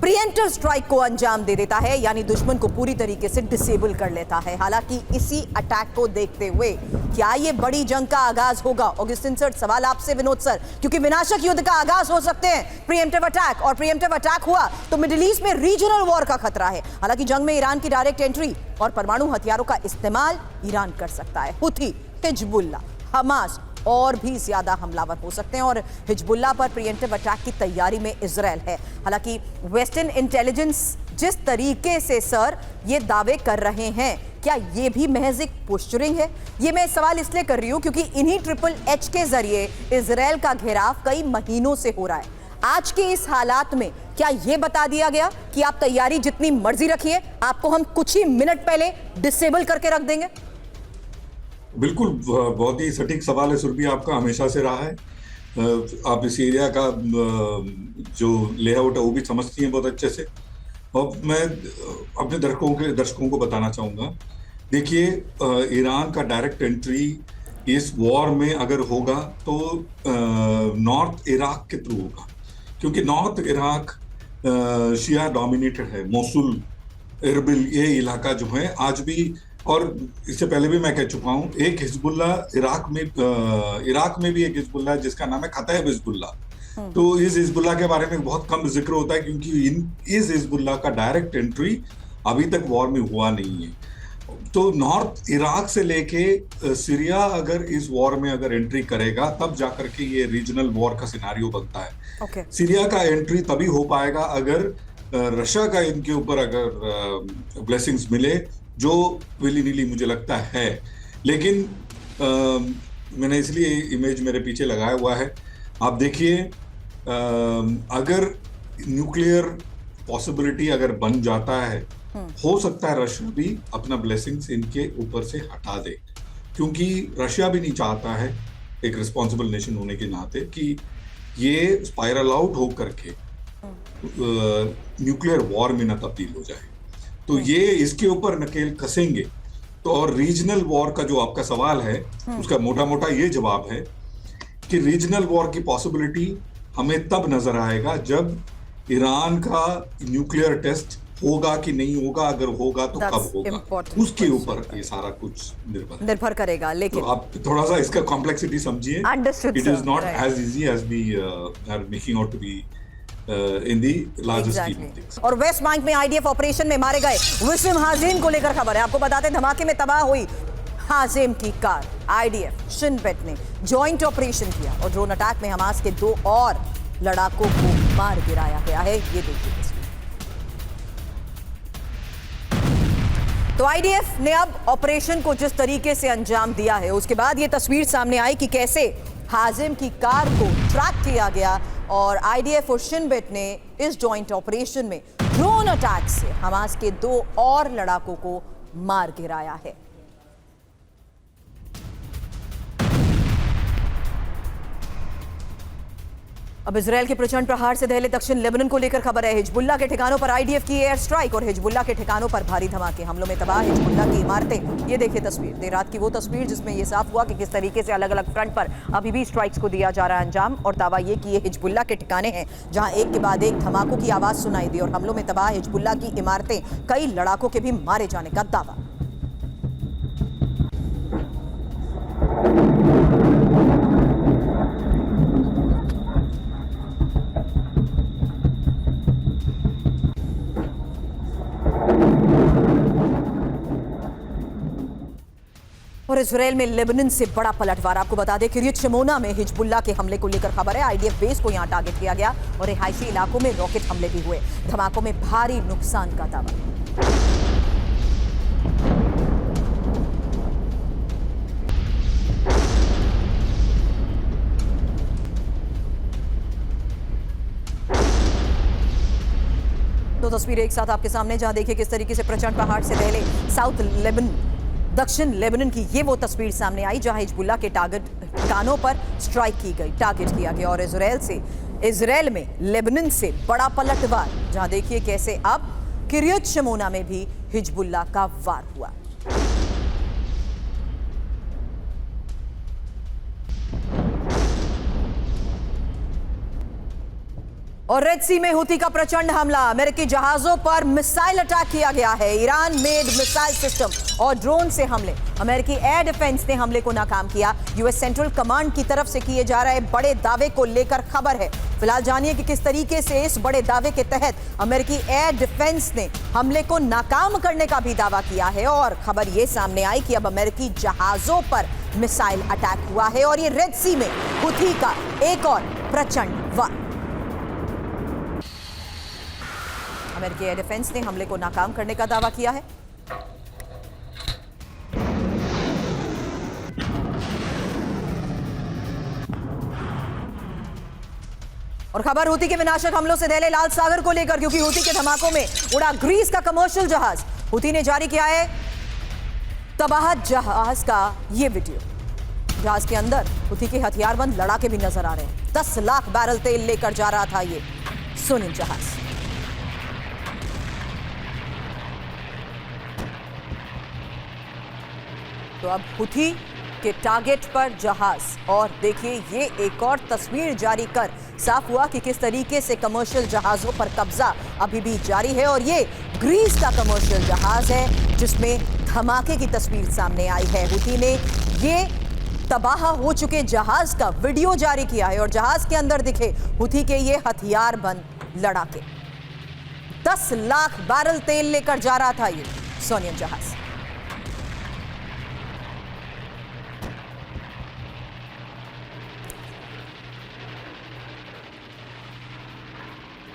प्रिएम्प्टिव स्ट्राइक को अंजाम दे देता है, यानी दुश्मन को पूरी तरीके से डिसेबल कर लेता है। हालांकि इसी अटैक को देखते हुए क्या ये बड़ी जंग का आगाज होगा? ऑगस्टिन सर, सवाल आपसे विनोद सर, क्योंकि विनाशक युद्ध का आगाज हो सकते हैं प्रिएम्प्टिव अटैक, और प्रिएम्प्टिव अटैक हुआ तो मिडिल ईस्ट में रीजनल वॉर का खतरा है। हालांकि जंग में ईरान की डायरेक्ट एंट्री और परमाणु हथियारों का इस्तेमाल ईरान कर सकता है। हुथी, हिजबुल्लाह, हमास और भी ज्यादा हमलावर हो सकते हैं, और हिजबुल्लाह पर प्रिएम्प्टिव अटैक की तैयारी में इजराइल है। हालांकि वेस्टर्न इंटेलिजेंस जिस तरीके से सर ये दावे कर रहे हैं, क्या ये भी महज एक पोस्चरिंग है? ये मैं सवाल इसलिए कर रही हूं क्योंकि इन्हीं ट्रिपल एच के जरिए इजराइल का घेराव कई महीनों से हो रहा है। आज के इस हालात में क्या यह बता दिया गया कि आप तैयारी जितनी मर्जी रखिए, आपको हम कुछ ही मिनट पहले डिसेबल करके रख देंगे? बिल्कुल, बहुत ही सटीक सवाल है सुरभि, आपका हमेशा से रहा है। आप इस एरिया का जो लेआउट है वो भी समझती हैं बहुत अच्छे से। और मैं अपने दर्शकों को बताना चाहूँगा, देखिए, ईरान का डायरेक्ट एंट्री इस वॉर में अगर होगा तो नॉर्थ इराक के थ्रू होगा, क्योंकि नॉर्थ इराक शिया डोमिनेटेड है। मोसुल, इरबिल, ये इलाका जो है आज भी, और इससे पहले भी मैं कह चुका हूं, एक हिजबुल्लाह इराक में भी एक हिजबुल्लाह जिसका नाम है खतैब हिजबुल्लाह। तो इस हिजबुल्लाह के बारे में बहुत कम जिक्र होता है, क्योंकि इस हिजबुल्लाह का डायरेक्ट एंट्री अभी तक वॉर में हुआ नहीं है। तो नॉर्थ इराक से लेके सीरिया अगर इस वॉर में अगर एंट्री करेगा, तब जाकर के ये रीजनल वॉर का सिनारियो बनता है। सीरिया का एंट्री तभी हो पाएगा अगर रशिया का इनके ऊपर अगर ब्लेसिंग्स मिले, जो विली नीली मुझे लगता है। लेकिन मैंने इसलिए इमेज मेरे पीछे लगाया हुआ है, आप देखिए, अगर न्यूक्लियर पॉसिबिलिटी अगर बन जाता है, हो सकता है रशिया भी अपना ब्लेसिंग्स इनके ऊपर से हटा दे, क्योंकि रशिया भी नहीं चाहता है, एक रिस्पॉन्सिबल नेशन होने के नाते, कि ये स्पाइरल आउट हो करके न्यूक्लियर वॉर में न तब्दील हो जाए। तो ये इसके ऊपर नकेल कसेंगे। तो और रीजनल वॉर का जो आपका सवाल है, उसका मोटा मोटा ये जवाब है कि रीजनल वॉर की पॉसिबिलिटी हमें तब नजर आएगा जब ईरान का न्यूक्लियर टेस्ट होगा कि नहीं होगा, अगर होगा तो कब होगा, उसके ऊपर ये सारा कुछ निर्भर करेगा। लेकिन तो आप थोड़ा सा इसका कॉम्प्लेक्सिटी समझिए। It is not as easy as we are making out to be in the larger scheme of things. और वेस्ट बैंक में आईडीएफ ऑपरेशन में मारे गए विस्म हाजिम को लेकर खबर है। आपको बताते हैं, धमाके में तबाह हुई हाजिम की कार। आईडीएफ शिन बेट ने जॉइंट ऑपरेशन किया और ड्रोन अटैक में हमास के 2 और लड़ाकों को मार गिराया गया है। ये देखिए तस्वीर। तो आईडीएफ ने अब ऑपरेशन को जिस तरीके से अंजाम दिया है, उसके बाद ये तस्वीर सामने आई कि कैसे हाजिम की कार को ट्रैक किया गया, और आईडीएफ और शिन बेट ने इस जॉइंट ऑपरेशन में ड्रोन अटैक से हमास के 2 और लड़ाकों को मार गिराया है। अब इजराइल के प्रचंड प्रहार से दहले दक्षिण लेबनान को लेकर खबर है। हिजबुल्लाह के ठिकानों पर आईडीएफ की एयर स्ट्राइक और हिजबुल्लाह के ठिकानों पर भारी धमाके। हमलों में तबाह हिजबुल्लाह की इमारतें। ये देखिए तस्वीर, देर रात की वो तस्वीर जिसमें यह साफ हुआ कि किस तरीके से अलग अलग फ्रंट पर अभी भी स्ट्राइक्स को दिया जा रहा है अंजाम। और दावा ये कि ये हिजबुल्लाह के ठिकाने हैं जहां एक के बाद एक धमाकों की आवाज सुनाई दी, और हमलों में तबाह हिजबुल्लाह की इमारतें, कई लड़ाकों के भी मारे जाने का दावा। और इजराइल में लेबनान से बड़ा पलटवार। आपको बता दें, किरियत शमोना में हिजबुल्लाह के हमले को लेकर खबर है। आईडीएफ बेस को यहां टारगेट किया गया और रिहायशी इलाकों में रॉकेट हमले भी हुए। धमाकों में भारी नुकसान का दावा। तस्वीरें एक साथ आपके सामने, जहां देखिए किस तरीके से प्रचंड पहाड़ से दहले दक्षिण लेबनान की ये वो तस्वीर सामने आई जहां हिजबुल्लाह के ठिकानों पर स्ट्राइक की गई, टारगेट किया गया। और इजराइल में लेबनान से बड़ा पलटवार, जहां देखिए कैसे अब किरियत शमोना में भी हिजबुल्लाह का वार हुआ। और रेड सी में हुती का प्रचंड हमला, अमेरिकी जहाजों पर मिसाइल अटैक किया गया है। ईरान मेड मिसाइल सिस्टम और ड्रोन से हमले, अमेरिकी एयर डिफेंस ने हमले को नाकाम किया। यूएस सेंट्रल कमांड की तरफ से किए जा रहे बड़े दावे को लेकर खबर है। फिलहाल जानिए कि किस तरीके से इस बड़े दावे के तहत अमेरिकी एयर डिफेंस ने हमले को नाकाम करने का भी दावा किया है। और खबर यह सामने आई कि अब अमेरिकी जहाजों पर मिसाइल अटैक हुआ है और ये रेड सी में हुती का एक और प्रचंड वार। अमेरिकी एयर डिफेंस ने हमले को नाकाम करने का दावा किया है। और खबर हुती के विनाशक हमलों से दहले लाल सागर को लेकर, क्योंकि हुती के धमाकों में उड़ा ग्रीस का कमर्शियल जहाज। हुती ने जारी किया है तबाह जहाज का ये वीडियो। जहाज के अंदर हुती के हथियारबंद लड़ाके भी नजर आ रहे हैं। 10 लाख बैरल तेल लेकर जा रहा था ये सोनिन जहाज। तो अब हुती के टारगेट पर जहाज, और देखिए ये एक और तस्वीर जारी कर साफ हुआ कि किस तरीके से कमर्शियल जहाजों पर कब्जा अभी भी जारी है। और ये ग्रीस का कमर्शियल जहाज है जिसमें धमाके की तस्वीर सामने आई है। हुती ने ये तबाह हो चुके जहाज का वीडियो जारी किया है और जहाज के अंदर दिखे हुती के ये हथियारबंद लड़ाके। 10 लाख बैरल तेल लेकर जा रहा था ये सोनियन जहाज।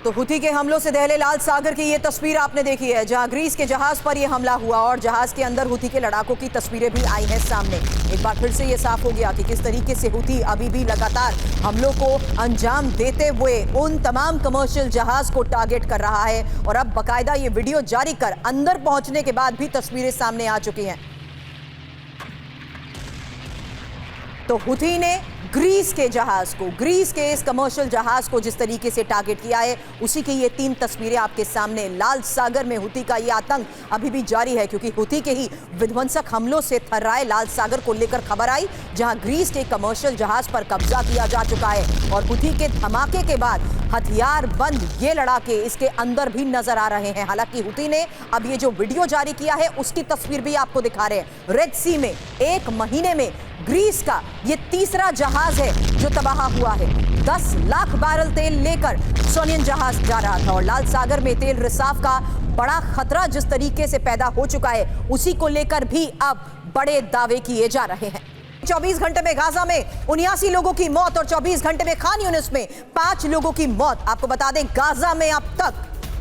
तो हुती के हमलों से दहले लाल सागर की ये तस्वीर आपने देखी है, जहां ग्रीस के जहाज पर यह हमला हुआ और जहाज के अंदर हुती के लड़ाकों की तस्वीरें भी आई हैं सामने। एक बार फिर से ये साफ हो गया कि किस तरीके से हुती अभी भी लगातार हमलों को अंजाम देते हुए उन तमाम कमर्शियल जहाज को टारगेट कर रहा है। और अब बाकायदा ये वीडियो जारी कर अंदर पहुंचने के बाद भी तस्वीरें सामने आ चुकी हैं। तो हुती ने ग्रीस के जहाज को, ग्रीस के इस कमर्शियल जहाज को जिस तरीके से टारगेट किया है, उसी की ये 3 तस्वीरें आपके सामने। लाल सागर में हुती का ये आतंक अभी भी जारी है, क्योंकि हुती के ही विध्वंसक हमलों से थर्राए लाल सागर को लेकर खबर आई, जहां ग्रीस के कमर्शियल जहाज पर कब्जा किया जा चुका है। और हुती के धमाके के बाद हथियार बंद ये लड़ाके इसके अंदर भी नजर आ रहे हैं। हालांकि हुती ने अब ये जो वीडियो जारी किया है उसकी तस्वीर भी आपको दिखा रहे हैं। रेड सी में एक महीने में ग्रीस का ये तीसरा जहाज है जो तबाह हुआ है। 10 लाख बैरल तेल लेकर सोनियन जहाज जा रहा था और लाल सागर में तेल रिसाव का बड़ा खतरा जिस तरीके से पैदा हो चुका है, उसी को लेकर भी अब बड़े दावे किए जा रहे हैं। 24 घंटे में गाजा में 79 लोगों की मौत और 24 घंटे में खान यूनिस में 5 लोगों की मौत। आपको बता दें गाजा में अब तक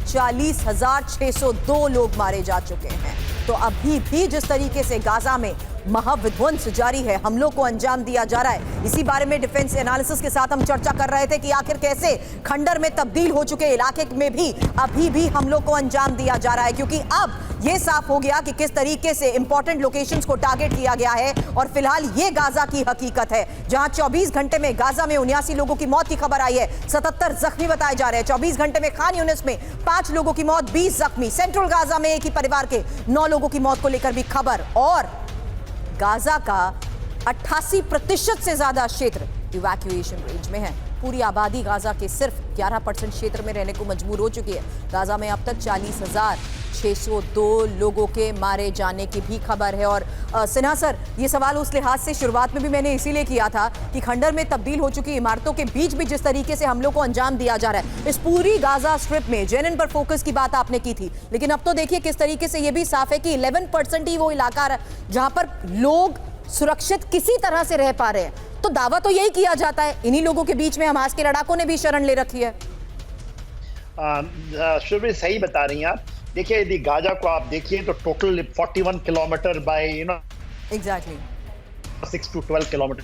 40,602 लोग मारे जा चुके हैं। तो अभी भी जिस तरीके से गाजा में महाविध्वंस जारी है, हमलों को अंजाम दिया जा रहा है, इसी बारे में डिफेंस एनालिसिस के साथ हम चर्चा कर रहे थे कि आखिर कैसे खंडर में तब्दील हो चुके इलाके में भी अभी भी हमलों को अंजाम दिया जा रहा है। क्योंकि अब यह साफ हो गया कि किस तरीके से इंपॉर्टेंट लोकेशंस को टारगेट किया गया है। और फिलहाल ये गाजा की हकीकत है, जहां 24 घंटे में गाजा में 79 लोगों की मौत की खबर आई है, 77 जख्मी बताए जा रहे हैं। 24 घंटे में खान यूनिस में 5 लोगों की मौत, 20 जख्मी। सेंट्रल गाजा में एक ही परिवार के 9 लोगों की मौत को लेकर भी खबर। और गाजा का 88% से ज्यादा क्षेत्र इवैक्यूएशन रेंज में है। पूरी आबादी गाजा के सिर्फ 11% क्षेत्र में रहने को मजबूर हो चुकी है। गाजा में अब तक 40,602 लोगों के मारे जाने की भी खबर है। और सिन्हा सर, ये सवाल उस लिहाज से शुरुआत में भी मैंने इसीलिए किया था कि खंडर में तब्दील हो चुकी इमारतों के बीच भी जिस तरीके से हम लोग को अंजाम दिया जा रहा है, इस पूरी गाजा स्ट्रिप में जेनिन पर फोकस की बात आपने की थी, लेकिन अब तो देखिए किस तरीके से ये भी साफ है कि 11% ही वो इलाका जहां पर लोग सुरक्षित किसी तरह से रह पा रहे हैं। तो दावा तो यही किया जाता है, इन्हीं लोगों के बीच में हमास के लड़ाकों ने भी शरण ले रखी है। शुरू सही बता रही हैं आप। देखिए, यदि गाजा को आप देखिए तो total 41 kilometre bye exactly 6 to 12 kilometre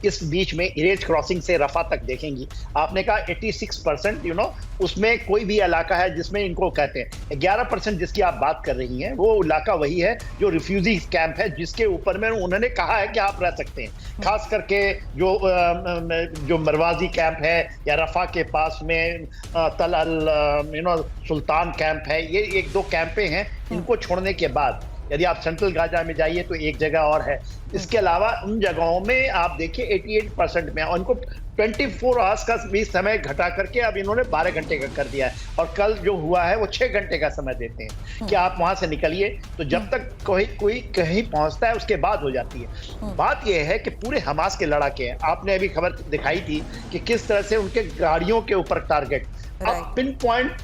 इस बीच में इरेज क्रॉसिंग से रफा तक देखेंगी, आपने कहा 86% उसमें कोई भी इलाका है जिसमें इनको कहते हैं। 11% जिसकी आप बात कर रही हैं वो इलाका वही है जो रिफ्यूजी कैंप है, जिसके ऊपर में उन्होंने कहा है कि आप रह सकते हैं। खास करके जो मरवाजी कैंप है या रफा के पास में तल अल सुल्तान कैंप है, ये 1-2 कैंपें हैं। इनको छोड़ने के बाद यदि आप सेंट्रल गाजा में जाइए तो एक जगह और है। इसके अलावा उन जगहों में आप देखिए 88% में, और इनको 24 आवर्स का भी समय घटा करके अब इन्होंने 12 घंटे का कर दिया है। और कल जो हुआ है वो 6 घंटे का समय देते हैं कि आप वहां से निकलिए। तो जब तक कोई कहीं पहुंचता है उसके बाद हो जाती है। बात यह है कि पूरे हमास के लड़ाके हैं। आपने अभी खबर दिखाई थी कि किस तरह से उनके गाड़ियों के ऊपर टारगेट, अब पिन पॉइंट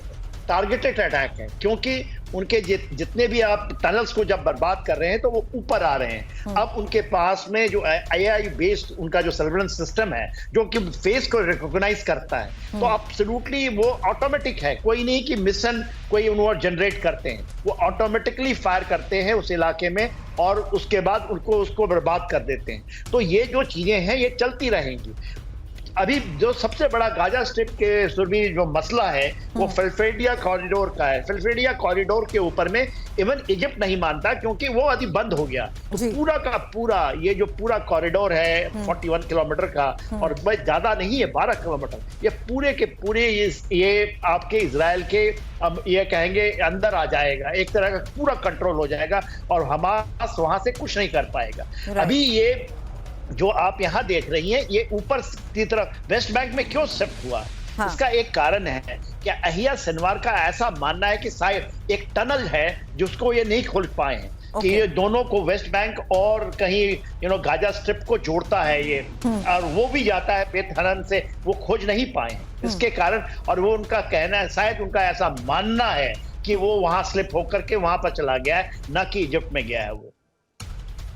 टारगेटेड अटैक है, क्योंकि उनके जितने भी आप टनल्स को जब बर्बाद कर रहे हैं तो वो ऊपर आ रहे हैं। अब उनके पास में जो AI बेस्ड उनका जो सर्वेलेंस सिस्टम है जो कि फेस को रिकॉग्नाइज करता है, तो एब्सोल्युटली वो ऑटोमेटिक है। कोई नहीं कि मिशन कोई उन्होंने जनरेट करते हैं, वो ऑटोमेटिकली फायर करते हैं उस इलाके में और उसके बाद उसको बर्बाद कर देते हैं। तो ये जो चीजें हैं ये चलती रहेंगी। अभी जो सबसे बड़ा गाजा स्ट्रिप के सुरभी जो मसला है वो फिलफेडिया कॉरिडोर का है। फिलफेडिया कॉरिडोर के ऊपर में इवन इजिप्ट नहीं मानता, क्योंकि वो अभी बंद हो गया। तो पूरा का पूरा ये जो पूरा कॉरिडोर है 41 किलोमीटर का, और ज्यादा नहीं है 12 किलोमीटर, ये पूरे के पूरे ये आपके इजराइल के ये कहेंगे अंदर आ जाएगा, एक तरह का पूरा कंट्रोल हो जाएगा और हमास वहां से कुछ नहीं कर पाएगा। अभी ये जो आप यहाँ देख रही हैं ये ऊपर की तरफ वेस्ट बैंक में क्यों शिफ्ट हुआ? हाँ। इसका एक कारण है कि अहिया सिनवार का ऐसा मानना है कि शायद एक टनल है जिसको ये नहीं खोल पाए हैं, कि ये दोनों को वेस्ट बैंक और कहीं गाजा स्ट्रिप को जोड़ता है ये, और वो भी जाता है बेतहरन से, वो खोज नहीं पाए हैं इसके कारण। और वो उनका कहना है, शायद उनका ऐसा मानना है कि वो वहां स्लिप होकर के वहां पर चला गया है, ना कि इजिप्ट में गया है वो।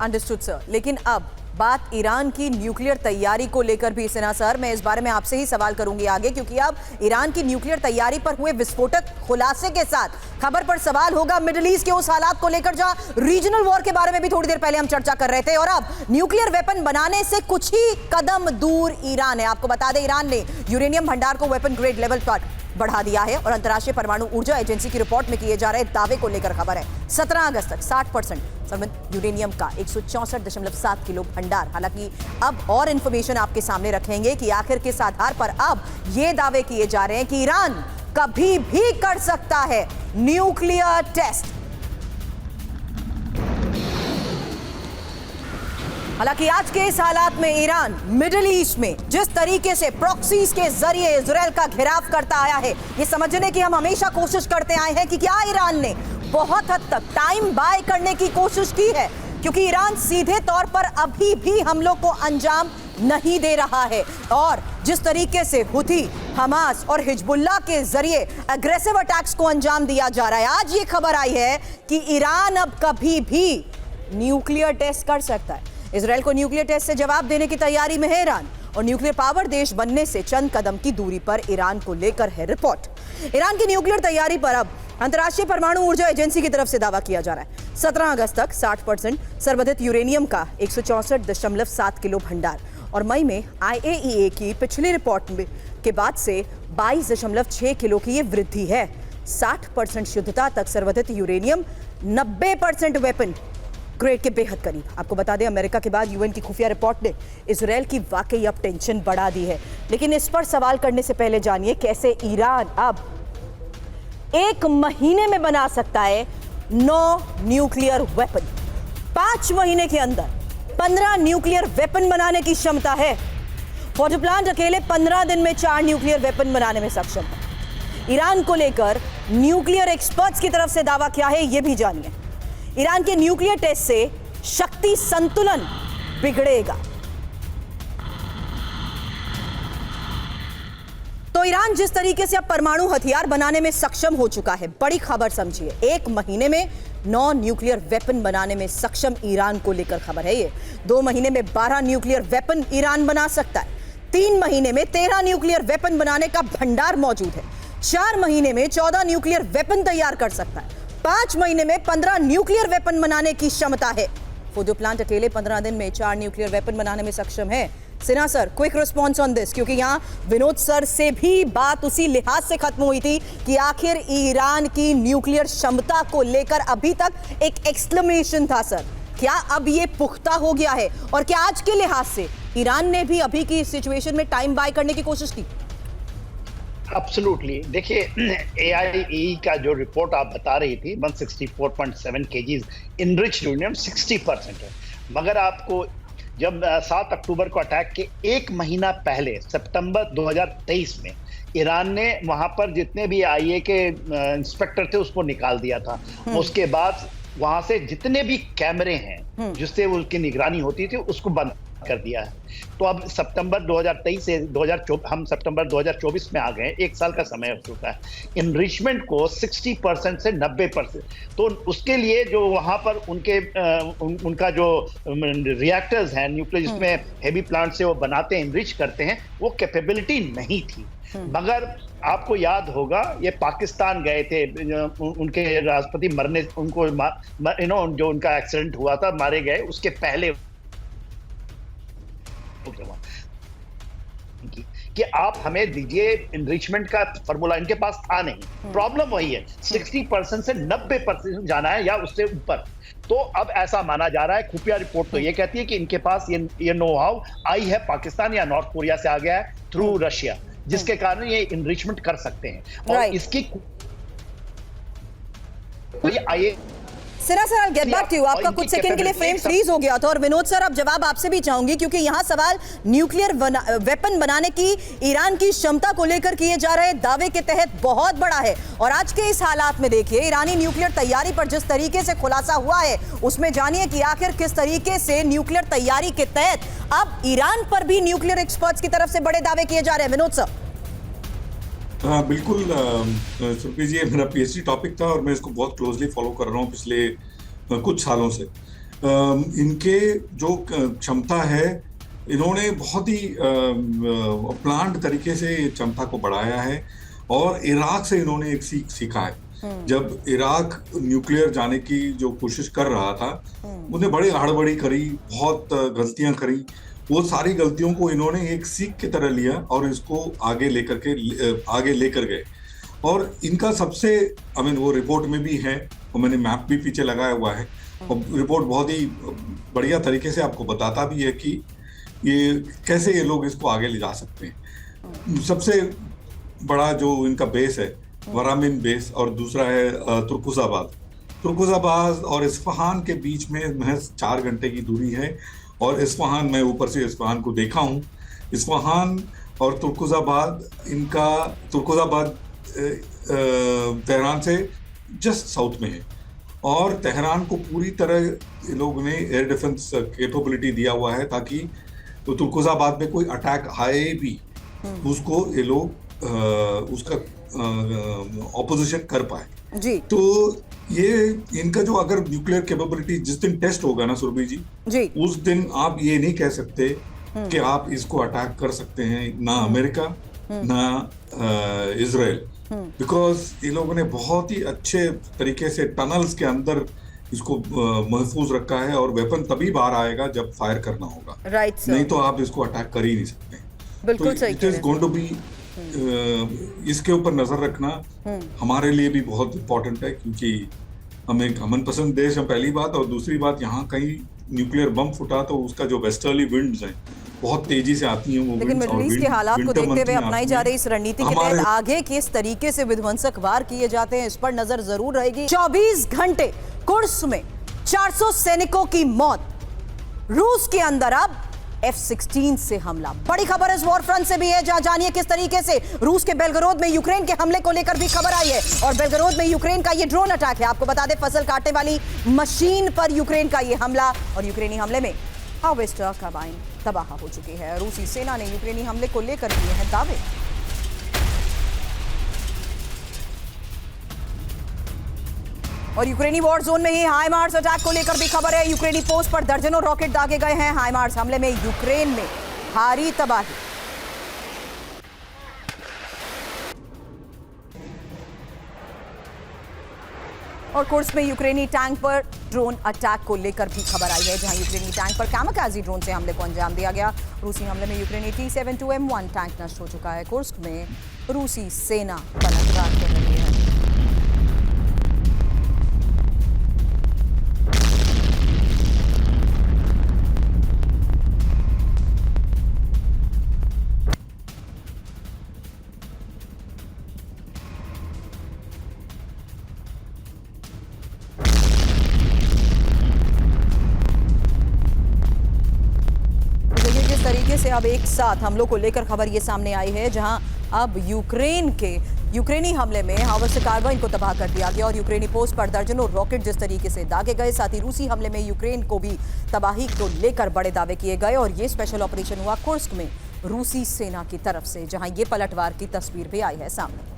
Understood sir. लेकिन अब बात ईरान की न्यूक्लियर तैयारी को लेकर भी सिन्हा सर, मैं इस बारे में आपसे ही सवाल करूंगी आगे, क्योंकि अब ईरान की न्यूक्लियर तैयारी पर हुए विस्फोटक खुलासे के साथ खबर पर सवाल होगा मिडिल ईस्ट के उस हालात को लेकर जहां रीजनल वॉर के बारे में भी थोड़ी देर पहले हम चर्चा कर रहे थे, और अब न्यूक्लियर वेपन बनाने से कुछ ही कदम दूर ईरान है। आपको बता दें ईरान ने यूरेनियम भंडार को वेपन ग्रेड लेवल पर बढ़ा दिया है, और अंतर्राष्ट्रीय परमाणु ऊर्जा एजेंसी की रिपोर्ट में किए जा रहे दावे को लेकर खबर है 17 अगस्त तक 60% संबंधित यूरेनियम का 164.7 किलो भंडार। हालांकि अब और इंफॉर्मेशन आपके सामने रखेंगे कि आखिर किस आधार पर अब ये दावे किए जा रहे हैं कि ईरान कभी भी कर सकता है न्यूक्लियर टेस्ट। हालांकि आज के इस हालात में ईरान मिडिल ईस्ट में जिस तरीके से प्रॉक्सीज के जरिए इजराइल का घेराव करता आया है, ये समझने की हम हमेशा कोशिश करते आए हैं कि क्या ईरान ने बहुत हद तक टाइम बाय करने की कोशिश की है, क्योंकि ईरान सीधे तौर पर अभी भी हमलों को अंजाम नहीं दे रहा है। और जिस तरीके से हुथी, हमास और हिजबुल्लाह के जरिए अग्रेसिव अटैक्स को अंजाम दिया जा रहा है, आज ये खबर आई है कि ईरान अब कभी भी न्यूक्लियर टेस्ट कर सकता है। इजराइल को न्यूक्लियर टेस्ट से जवाब देने की तैयारी में है ईरान, और न्यूक्लियर पावर देश बनने से चंद कदम की दूरी पर ईरान को लेकर है रिपोर्ट। ईरान की न्यूक्लियर तैयारी पर अब अंतर्राष्ट्रीय परमाणु ऊर्जा एजेंसी की तरफ से दावा किया जा रहा है 17 अगस्त तक 60% संवर्धित यूरेनियम का 164.7 किलो भंडार, और मई में IAEA की पिछली रिपोर्ट के बाद से 22.6 किलो की ये वृद्धि है। 60% शुद्धता तक संवर्धित यूरेनियम 90% वेपन ग्रेड के बेहद करीब। आपको बता दें अमेरिका के बाद यूएन की खुफिया रिपोर्ट ने इजराइल की वाकई अब टेंशन बढ़ा दी है। लेकिन इस पर सवाल करने से पहले जानिए कैसे ईरान अब 1 महीने में बना सकता है 9 न्यूक्लियर वेपन। 5 महीने के अंदर 15 न्यूक्लियर वेपन बनाने की क्षमता है। फोर्डो प्लांट अकेले 15 दिन में 4 न्यूक्लियर वेपन बनाने में सक्षम है। ईरान को लेकर न्यूक्लियर एक्सपर्ट्स की तरफ से दावा क्या है, यह भी जानिए। ईरान के न्यूक्लियर टेस्ट से शक्ति संतुलन बिगड़ेगा। तो ईरान जिस तरीके से अब परमाणु हथियार बनाने में सक्षम हो चुका है, बड़ी खबर समझिए। 1 महीने में 9 न्यूक्लियर वेपन बनाने में सक्षम ईरान को लेकर खबर है ये। 2 महीने में 12 न्यूक्लियर वेपन ईरान बना सकता है। 3 महीने में 13 न्यूक्लियर वेपन बनाने का भंडार मौजूद है। 4 महीने में 14 न्यूक्लियर वेपन तैयार कर सकता है। 5 महीने में 15 न्यूक्लियर वेपन बनाने की क्षमता है। फोर्डो प्लांट अकेले 15 दिन में 4 न्यूक्लियर वेपन बनाने में सक्षम है। Sinha sir, quick response on this, क्योंकि यहाँ विनोद सर से भी बात उसी लिहाज से खत्म हुई थी कि आखिर ईरान की न्यूक्लियर क्षमता को लेकर अभी तक एक एक्सक्लेमेशन था सर। क्या अब ये पुख्ता हो गया है और क्या आज के लिहाज से ईरान ने भी अभी की सिचुएशन में टाइम बाय करने की कोशिश की? एब्सोल्युटली। देखिए, AIE का जो रिपोर्ट आप बता रही थी 164.7 kgs इनरिच्ड यूरेनियम 60% है, मगर आपको जब 7 अक्टूबर को अटैक के एक महीना पहले सितंबर 2023 में ईरान ने वहां पर जितने भी IAEA के इंस्पेक्टर थे उसको निकाल दिया था। उसके बाद वहां से जितने भी कैमरे हैं जिससे उसकी निगरानी होती थी उसको बंद कर दिया है। तो अब सितंबर 2023 से 2024 हम सितंबर 2024 में आ गए, 1 साल का समय हो चुका है। इनरिचमेंट को 60% से 90%, तो उसके लिए जो वहां पर उनका जो रिएक्टर्स हैं न्यूक्लियर जिसमें हेवी प्लांट से वो बनाते हैं, इनरिच करते हैं, वो कैपेबिलिटी नहीं थी। मगर आपको याद होगा ये पाकिस्तान गए थे, उनके राष्ट्रपति मरने उनको जो उनका एक्सीडेंट हुआ था, मारे गए, उसके पहले कि आप हमें दीजिए इनरिचमेंट का फॉर्मूला। इनके पास था नहीं। प्रॉब्लम वही है, 60% से 90% जाना है या उससे ऊपर। तो अब ऐसा माना जा रहा है, खुफिया रिपोर्ट तो ये कहती है कि इनके पास ये नो हाउ आई है पाकिस्तान या नॉर्थ कोरिया से आ गया है थ्रू रशिया, जिसके कारण ये इनरिचमेंट कर सकते हैं। और इसकी आइए Sinha sir, get back to you. आपका कुछ सेकंड के लिए फ्रेम फ्रीज हो गया था। और विनोद सर, अब जवाब आपसे भी चाहूंगी, क्योंकि यहां सवाल न्यूक्लियर वेपन बनाने की ईरान की क्षमता को लेकर किए जा रहे दावे के तहत बहुत बड़ा है। और आज के इस हालात में देखिए, ईरानी न्यूक्लियर तैयारी पर जिस तरीके से खुलासा हुआ है, उसमें जानिए कि आखिर किस तरीके से न्यूक्लियर तैयारी के तहत अब ईरान पर भी न्यूक्लियर एक्सपर्ट्स की तरफ से बड़े दावे किए जा रहे हैं। विनोद सर। बिल्कुल सुरभि जी, ये मेरा PhD टॉपिक था और मैं इसको बहुत क्लोजली फॉलो कर रहा हूँ पिछले कुछ सालों से। इनके जो क्षमता है, इन्होंने बहुत ही प्लान्ड तरीके से क्षमता को बढ़ाया है और इराक से इन्होंने एक सीखा है। जब इराक न्यूक्लियर जाने की जो कोशिश कर रहा था, उन्हें बड़ी हड़बड़ी करी, बहुत गलतियां करी। वो सारी गलतियों को इन्होंने एक सीख की तरह लिया और इसको आगे लेकर गए। और इनका सबसे वो रिपोर्ट में भी है और मैंने मैप भी पीछे लगाया हुआ है और रिपोर्ट बहुत ही बढ़िया तरीके से आपको बताता भी है कि ये कैसे ये लोग इसको आगे ले जा सकते हैं। सबसे बड़ा जो इनका बेस है वरामिन बेस और दूसरा है तुर्कुजाबाद और इस्फहान के बीच में महज 4 घंटे की दूरी है। और इस्फहान, मैं ऊपर से इस्फहान को देखा हूँ, इस्फहान और तुर्कुजाबाद तेहरान से जस्ट साउथ में है और तेहरान को पूरी तरह लोगों ने एयर डिफेंस कैपेबिलिटी दिया हुआ है ताकि तो तुर्कुजाबाद में कोई अटैक आए भी उसको ये लोग उसका ऑपोजिशन कर पाए जी। तो ये इनका जो अगर न्यूक्लियर कैपेबिलिटी जिस दिन टेस्ट होगा ना सुरभि जी, उस दिन आप ये नहीं कह सकते कि आप इसको अटैक कर सकते हैं, ना अमेरिका ना इजराइल, बिकॉज ये लोगों ने बहुत ही अच्छे तरीके से टनल्स के अंदर इसको महफूज रखा है और वेपन तभी बाहर आएगा जब फायर करना होगा, नहीं तो आप इसको अटैक कर ही नहीं सकते। बिल्कुल सही। It is going to be, इसके ऊपर नजर रखना हमारे लिए भी बहुत इम्पोर्टेंट है, क्योंकि हम एक अमन पसंद देश है, पहली बात। और दूसरी बात, यहाँ कहीं न्यूक्लियर बम फुटा तो उसका जो वेस्टर्ली विंड्स हैं बहुत तेजी से आती हैं वो। लेकिन मिडल ईस्ट के हालात को देखते हुए अपनाई जा रही इस रणनीति के तहत आगे किस तरीके से विध्वंसक वार किए जाते हैं, इस पर नजर जरूर रहेगी। 24 घंटे कुर्स में 400 सैनिकों की मौत। रूस के अंदर अब F-16 से हमला। बड़ी खबर इस वॉर फ्रंट से भी है, जहां जानिए किस तरीके से रूस के बेलगरोद में यूक्रेन के हमले को लेकर भी खबर आई है। और बेलगरोद में यूक्रेन का ये ड्रोन अटैक है। आपको बता दें, फसल काटने वाली मशीन पर यूक्रेन का ये हमला, और यूक्रेनी हमले में हार्वेस्टर कार्बाइन तबाह हो चुकी है। रूसी सेना ने यूक्रेनी हमले को लेकर किए हैं दावे। और यूक्रेनी वॉर जोन में ही हाइमार्स अटैक को लेकर भी खबर है। यूक्रेनी पोस्ट पर दर्जनों रॉकेट दागे गए हैं। हाइमार्स हमले में यूक्रेन में भारी तबाही। और कुर्स्क में यूक्रेनी टैंक पर ड्रोन अटैक को लेकर भी खबर आई है, जहां यूक्रेनी टैंक पर कामाकाजी ड्रोन से हमले को अंजाम दिया गया। रूसी हमले में यूक्रेनी T-72M1 टैंक नष्ट हो चुका है। कुर्स्क में रूसी सेना पलटवार कर रही है। तरीके से अब एक साथ हमलों को लेकर खबर ये सामने आई है, जहां अब यूक्रेनी हमले में हावर्स कार्बाइन को तबाह कर दिया गया और यूक्रेनी पोस्ट पर दर्जनों रॉकेट जिस तरीके से दागे गए। साथ ही रूसी हमले में यूक्रेन को भी तबाही को लेकर बड़े दावे किए गए और ये स्पेशल ऑपरेशन हुआ कुर्स्क में रूसी सेना की तरफ से, जहां ये पलटवार की तस्वीर भी आई है सामने।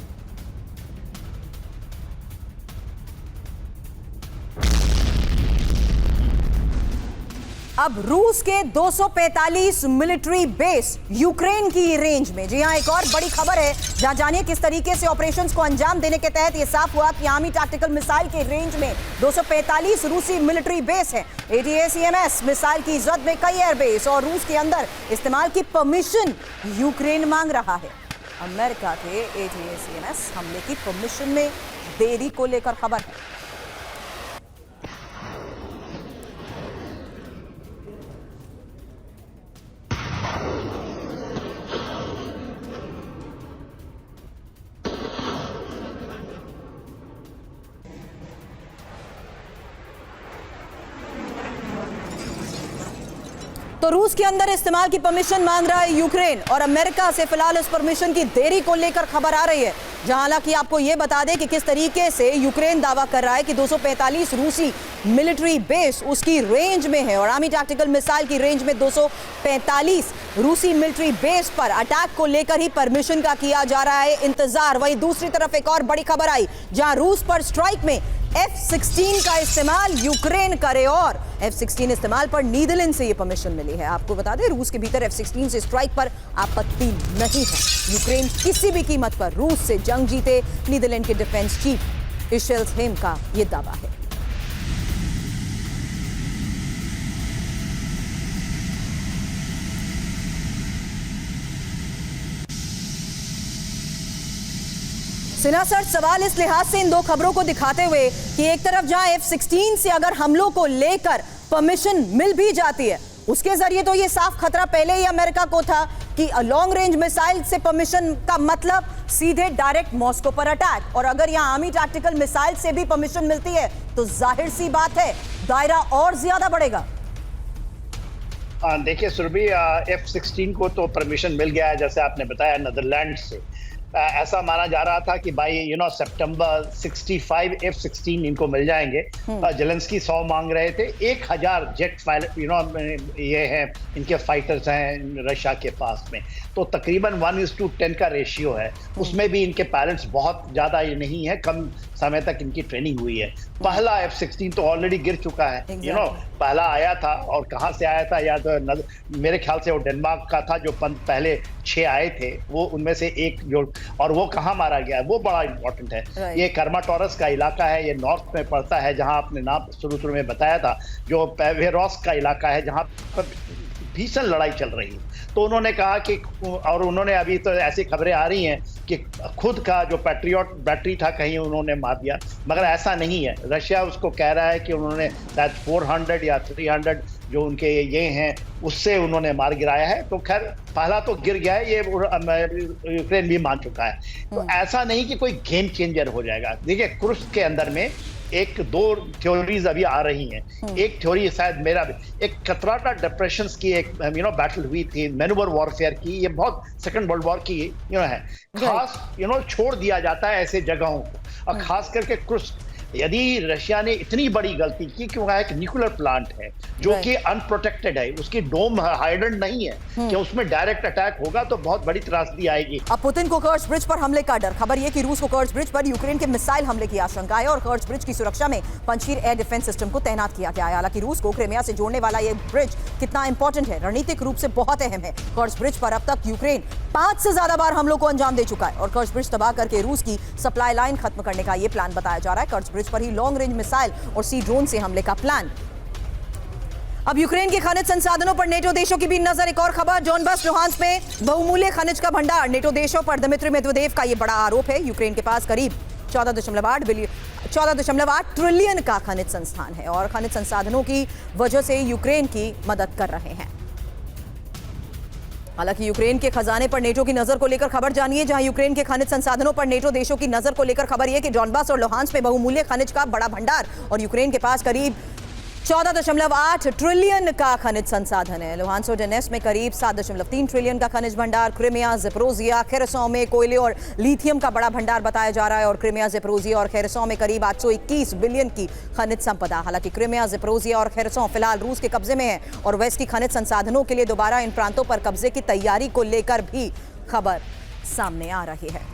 अब रूस के 245 मिलिट्री बेस यूक्रेन की रेंज में। जी हां, एक और बड़ी खबर है, जहां जानिए किस तरीके से ऑपरेशंस को अंजाम देने के तहत यह साफ हुआ कि आर्मी टैक्टिकल मिसाइल के रेंज में 245 रूसी मिलिट्री बेस है। ATACMS मिसाइल की जद में कई एयरबेस और रूस के अंदर इस्तेमाल की परमिशन यूक्रेन मांग रहा है। अमेरिका के ATACMS हमले की परमिशन में देरी को लेकर खबर है। तो रूस के अंदर इस्तेमाल की परमिशन मांग रहा है यूक्रेन और अमेरिका से फिलहाल इस परमिशन की देरी को लेकर खबर आ रही है, जहां हालांकि आपको यह बता दें कि किस तरीके से यूक्रेन दावा कर रहा है कि 245 रूसी मिलिट्री बेस उसकी रेंज में है और आर्मी टैक्टिकल मिसाइल की रेंज में 245 रूसी मिलिट्री बेस पर अटैक को लेकर ही परमिशन का किया जा रहा है इंतजार। वहीं दूसरी तरफ एक और बड़ी खबर आई, जहां रूस पर स्ट्राइक में F-16 का इस्तेमाल यूक्रेन करे और F-16 इस्तेमाल पर नीदरलैंड से ये परमिशन मिली है। आपको बता दें, रूस के भीतर F-16 से स्ट्राइक पर आपत्ति नहीं है। यूक्रेन किसी भी कीमत पर रूस से जंग जीते, नीदरलैंड के डिफेंस चीफ इशेल्सहेम का ये दावा है। सिन्हा सर, सवाल इस लिहाज से इन दो खबरों को दिखाते हुए कि एक तरफ जहां F-16 से अगर हमलों को लेकर परमिशन मिल भी जाती है, उसके जरिए तो ये साफ खतरा पहले ही अमेरिका को था कि लॉन्ग रेंज मिसाइल से परमिशन का मतलब सीधे डायरेक्ट मॉस्को पर अटैक, और अगर यहां आर्मी टैक्टिकल मिसाइल से भी परमिशन मिलती है तो जाहिर सी बात है दायरा और ज्यादा बढ़ेगा। देखिए सुरभि, F-16 को तो परमिशन मिल गया है, जैसे आपने बताया नीदरलैंड से। ऐसा माना जा रहा था कि भाई सितंबर 65 F-16 इनको मिल जाएंगे। जेलेंस्की 100 मांग रहे थे। 1000 जेट फाइटर ये हैं, इनके फाइटर्स हैं रशिया के पास में, तो तकरीबन 1:10 का रेशियो है। उसमें भी इनके पायलट्स बहुत ज़्यादा नहीं है, कम समय तक इनकी ट्रेनिंग हुई है। पहला F-16 तो ऑलरेडी गिर चुका है। पहला आया था, और कहाँ से आया था या तो मेरे ख्याल से वो डेनमार्क का था, जो पहले 6 आए थे, वो उनमें से एक जो, और वो कहाँ मारा गया है वो बड़ा इंपॉर्टेंट है। ये कर्माटोरस का इलाका है, ये नॉर्थ में पड़ता है, जहाँ आपने नाम शुरू में बताया था, जो पेवेरोस का इलाका है, जहाँ पर भीषण लड़ाई चल रही है। तो उन्होंने कहा कि, और उन्होंने अभी तो ऐसी खबरें आ रही हैं कि खुद का जो पैट्रियट बैटरी था कहीं उन्होंने मार दिया, मगर ऐसा नहीं है। रशिया उसको कह रहा है कि उन्होंने शायद 400 या 300 जो उनके ये हैं उससे उन्होंने मार गिराया है। तो खैर पहला तो गिर गया है, ये यूक्रेन भी मान चुका है। तो ऐसा नहीं कि कोई गेम चेंजर हो जाएगा। देखिए, कुर्स्क के अंदर में एक दो थ्योरीज अभी आ रही हैं। एक थ्योरी शायद मेरा भी, एक कतराटा डिप्रेशंस की एक बैटल हुई थी, मैनूवर वॉरफेयर की, ये बहुत सेकंड वर्ल्ड वॉर की है। खास छोड़ दिया जाता है ऐसे जगहों को, और खास करके कुर्स्क। यदि रशिया ने इतनी बड़ी गलती की कि वहाँ एक न्यूक्लियर प्लांट है जो कि अनप्रोटेक्टेड है, उसकी डोम हाइडेंट नहीं है, कि उसमें डायरेक्ट अटैक होगा तो बहुत बड़ी त्रासदी आएगी। अब पुतिन को कर्च ब्रिज पर हमले का डर। खबर यह कि रूस को कर्च ब्रिज पर यूक्रेन के मिसाइल हमले की आशंका है और कर्च ब्रिज की सुरक्षा में पंजशीर एयर डिफेंस सिस्टम को तैनात किया गया है। हालांकि रूस को क्रिमिया से जोड़ने वाला यह ब्रिज कितना इंपॉर्टेंट है, रणनीतिक रूप से बहुत अहम है। कर्च ब्रिज पर अब तक यूक्रेन 5 से ज्यादा बार हमलों को अंजाम दे चुका है और कर्ज ब्रिज तबाह करके रूस की सप्लाई लाइन खत्म करने का यह प्लान बताया जा रहा है। कर्ज ब्रिज पर ही लॉन्ग रेंज मिसाइल और सी ड्रोन से हमले का प्लान। अब यूक्रेन के खनिज संसाधनों पर नेटो देशों की भी नजर। एक और खबर, डोनबास लुहांस्क में बहुमूल्य खनिज का भंडार नेटो देशों पर दिमित्री मेदवेदेव का यह बड़ा आरोप है। यूक्रेन के पास करीब 14.8 ट्रिलियन का खनिज संस्थान है और खनिज संसाधनों की वजह से यूक्रेन की मदद कर रहे हैं। हालांकि यूक्रेन के खजाने पर नेटो की नजर को लेकर खबर जानिए, जहां यूक्रेन के खनिज संसाधनों पर नेटो देशों की नजर को लेकर खबर यह कि डोनबास और लुहांस्क में बहुमूल्य खनिज का बड़ा भंडार और यूक्रेन के पास करीब 14.8 ट्रिलियन का खनिज संसाधन है। लुहांस्क और डोनेट्स्क में करीब 7.3 ट्रिलियन का खनिज भंडार। क्रिमिया, ज़ेपोरिज़िया, खेर्सन में कोयले और लिथियम का बड़ा भंडार बताया जा रहा है और क्रिमिया, ज़ेपोरिज़िया और खेर्सन में करीब 821 बिलियन की खनिज संपदा। हालांकि क्रिमिया, ज़ेपोरिज़िया और खेर्सन फिलहाल रूस के कब्जे में है और वेस्ट की खनिज संसाधनों के लिए दोबारा इन प्रांतों पर कब्जे की तैयारी को लेकर भी खबर सामने आ रही है।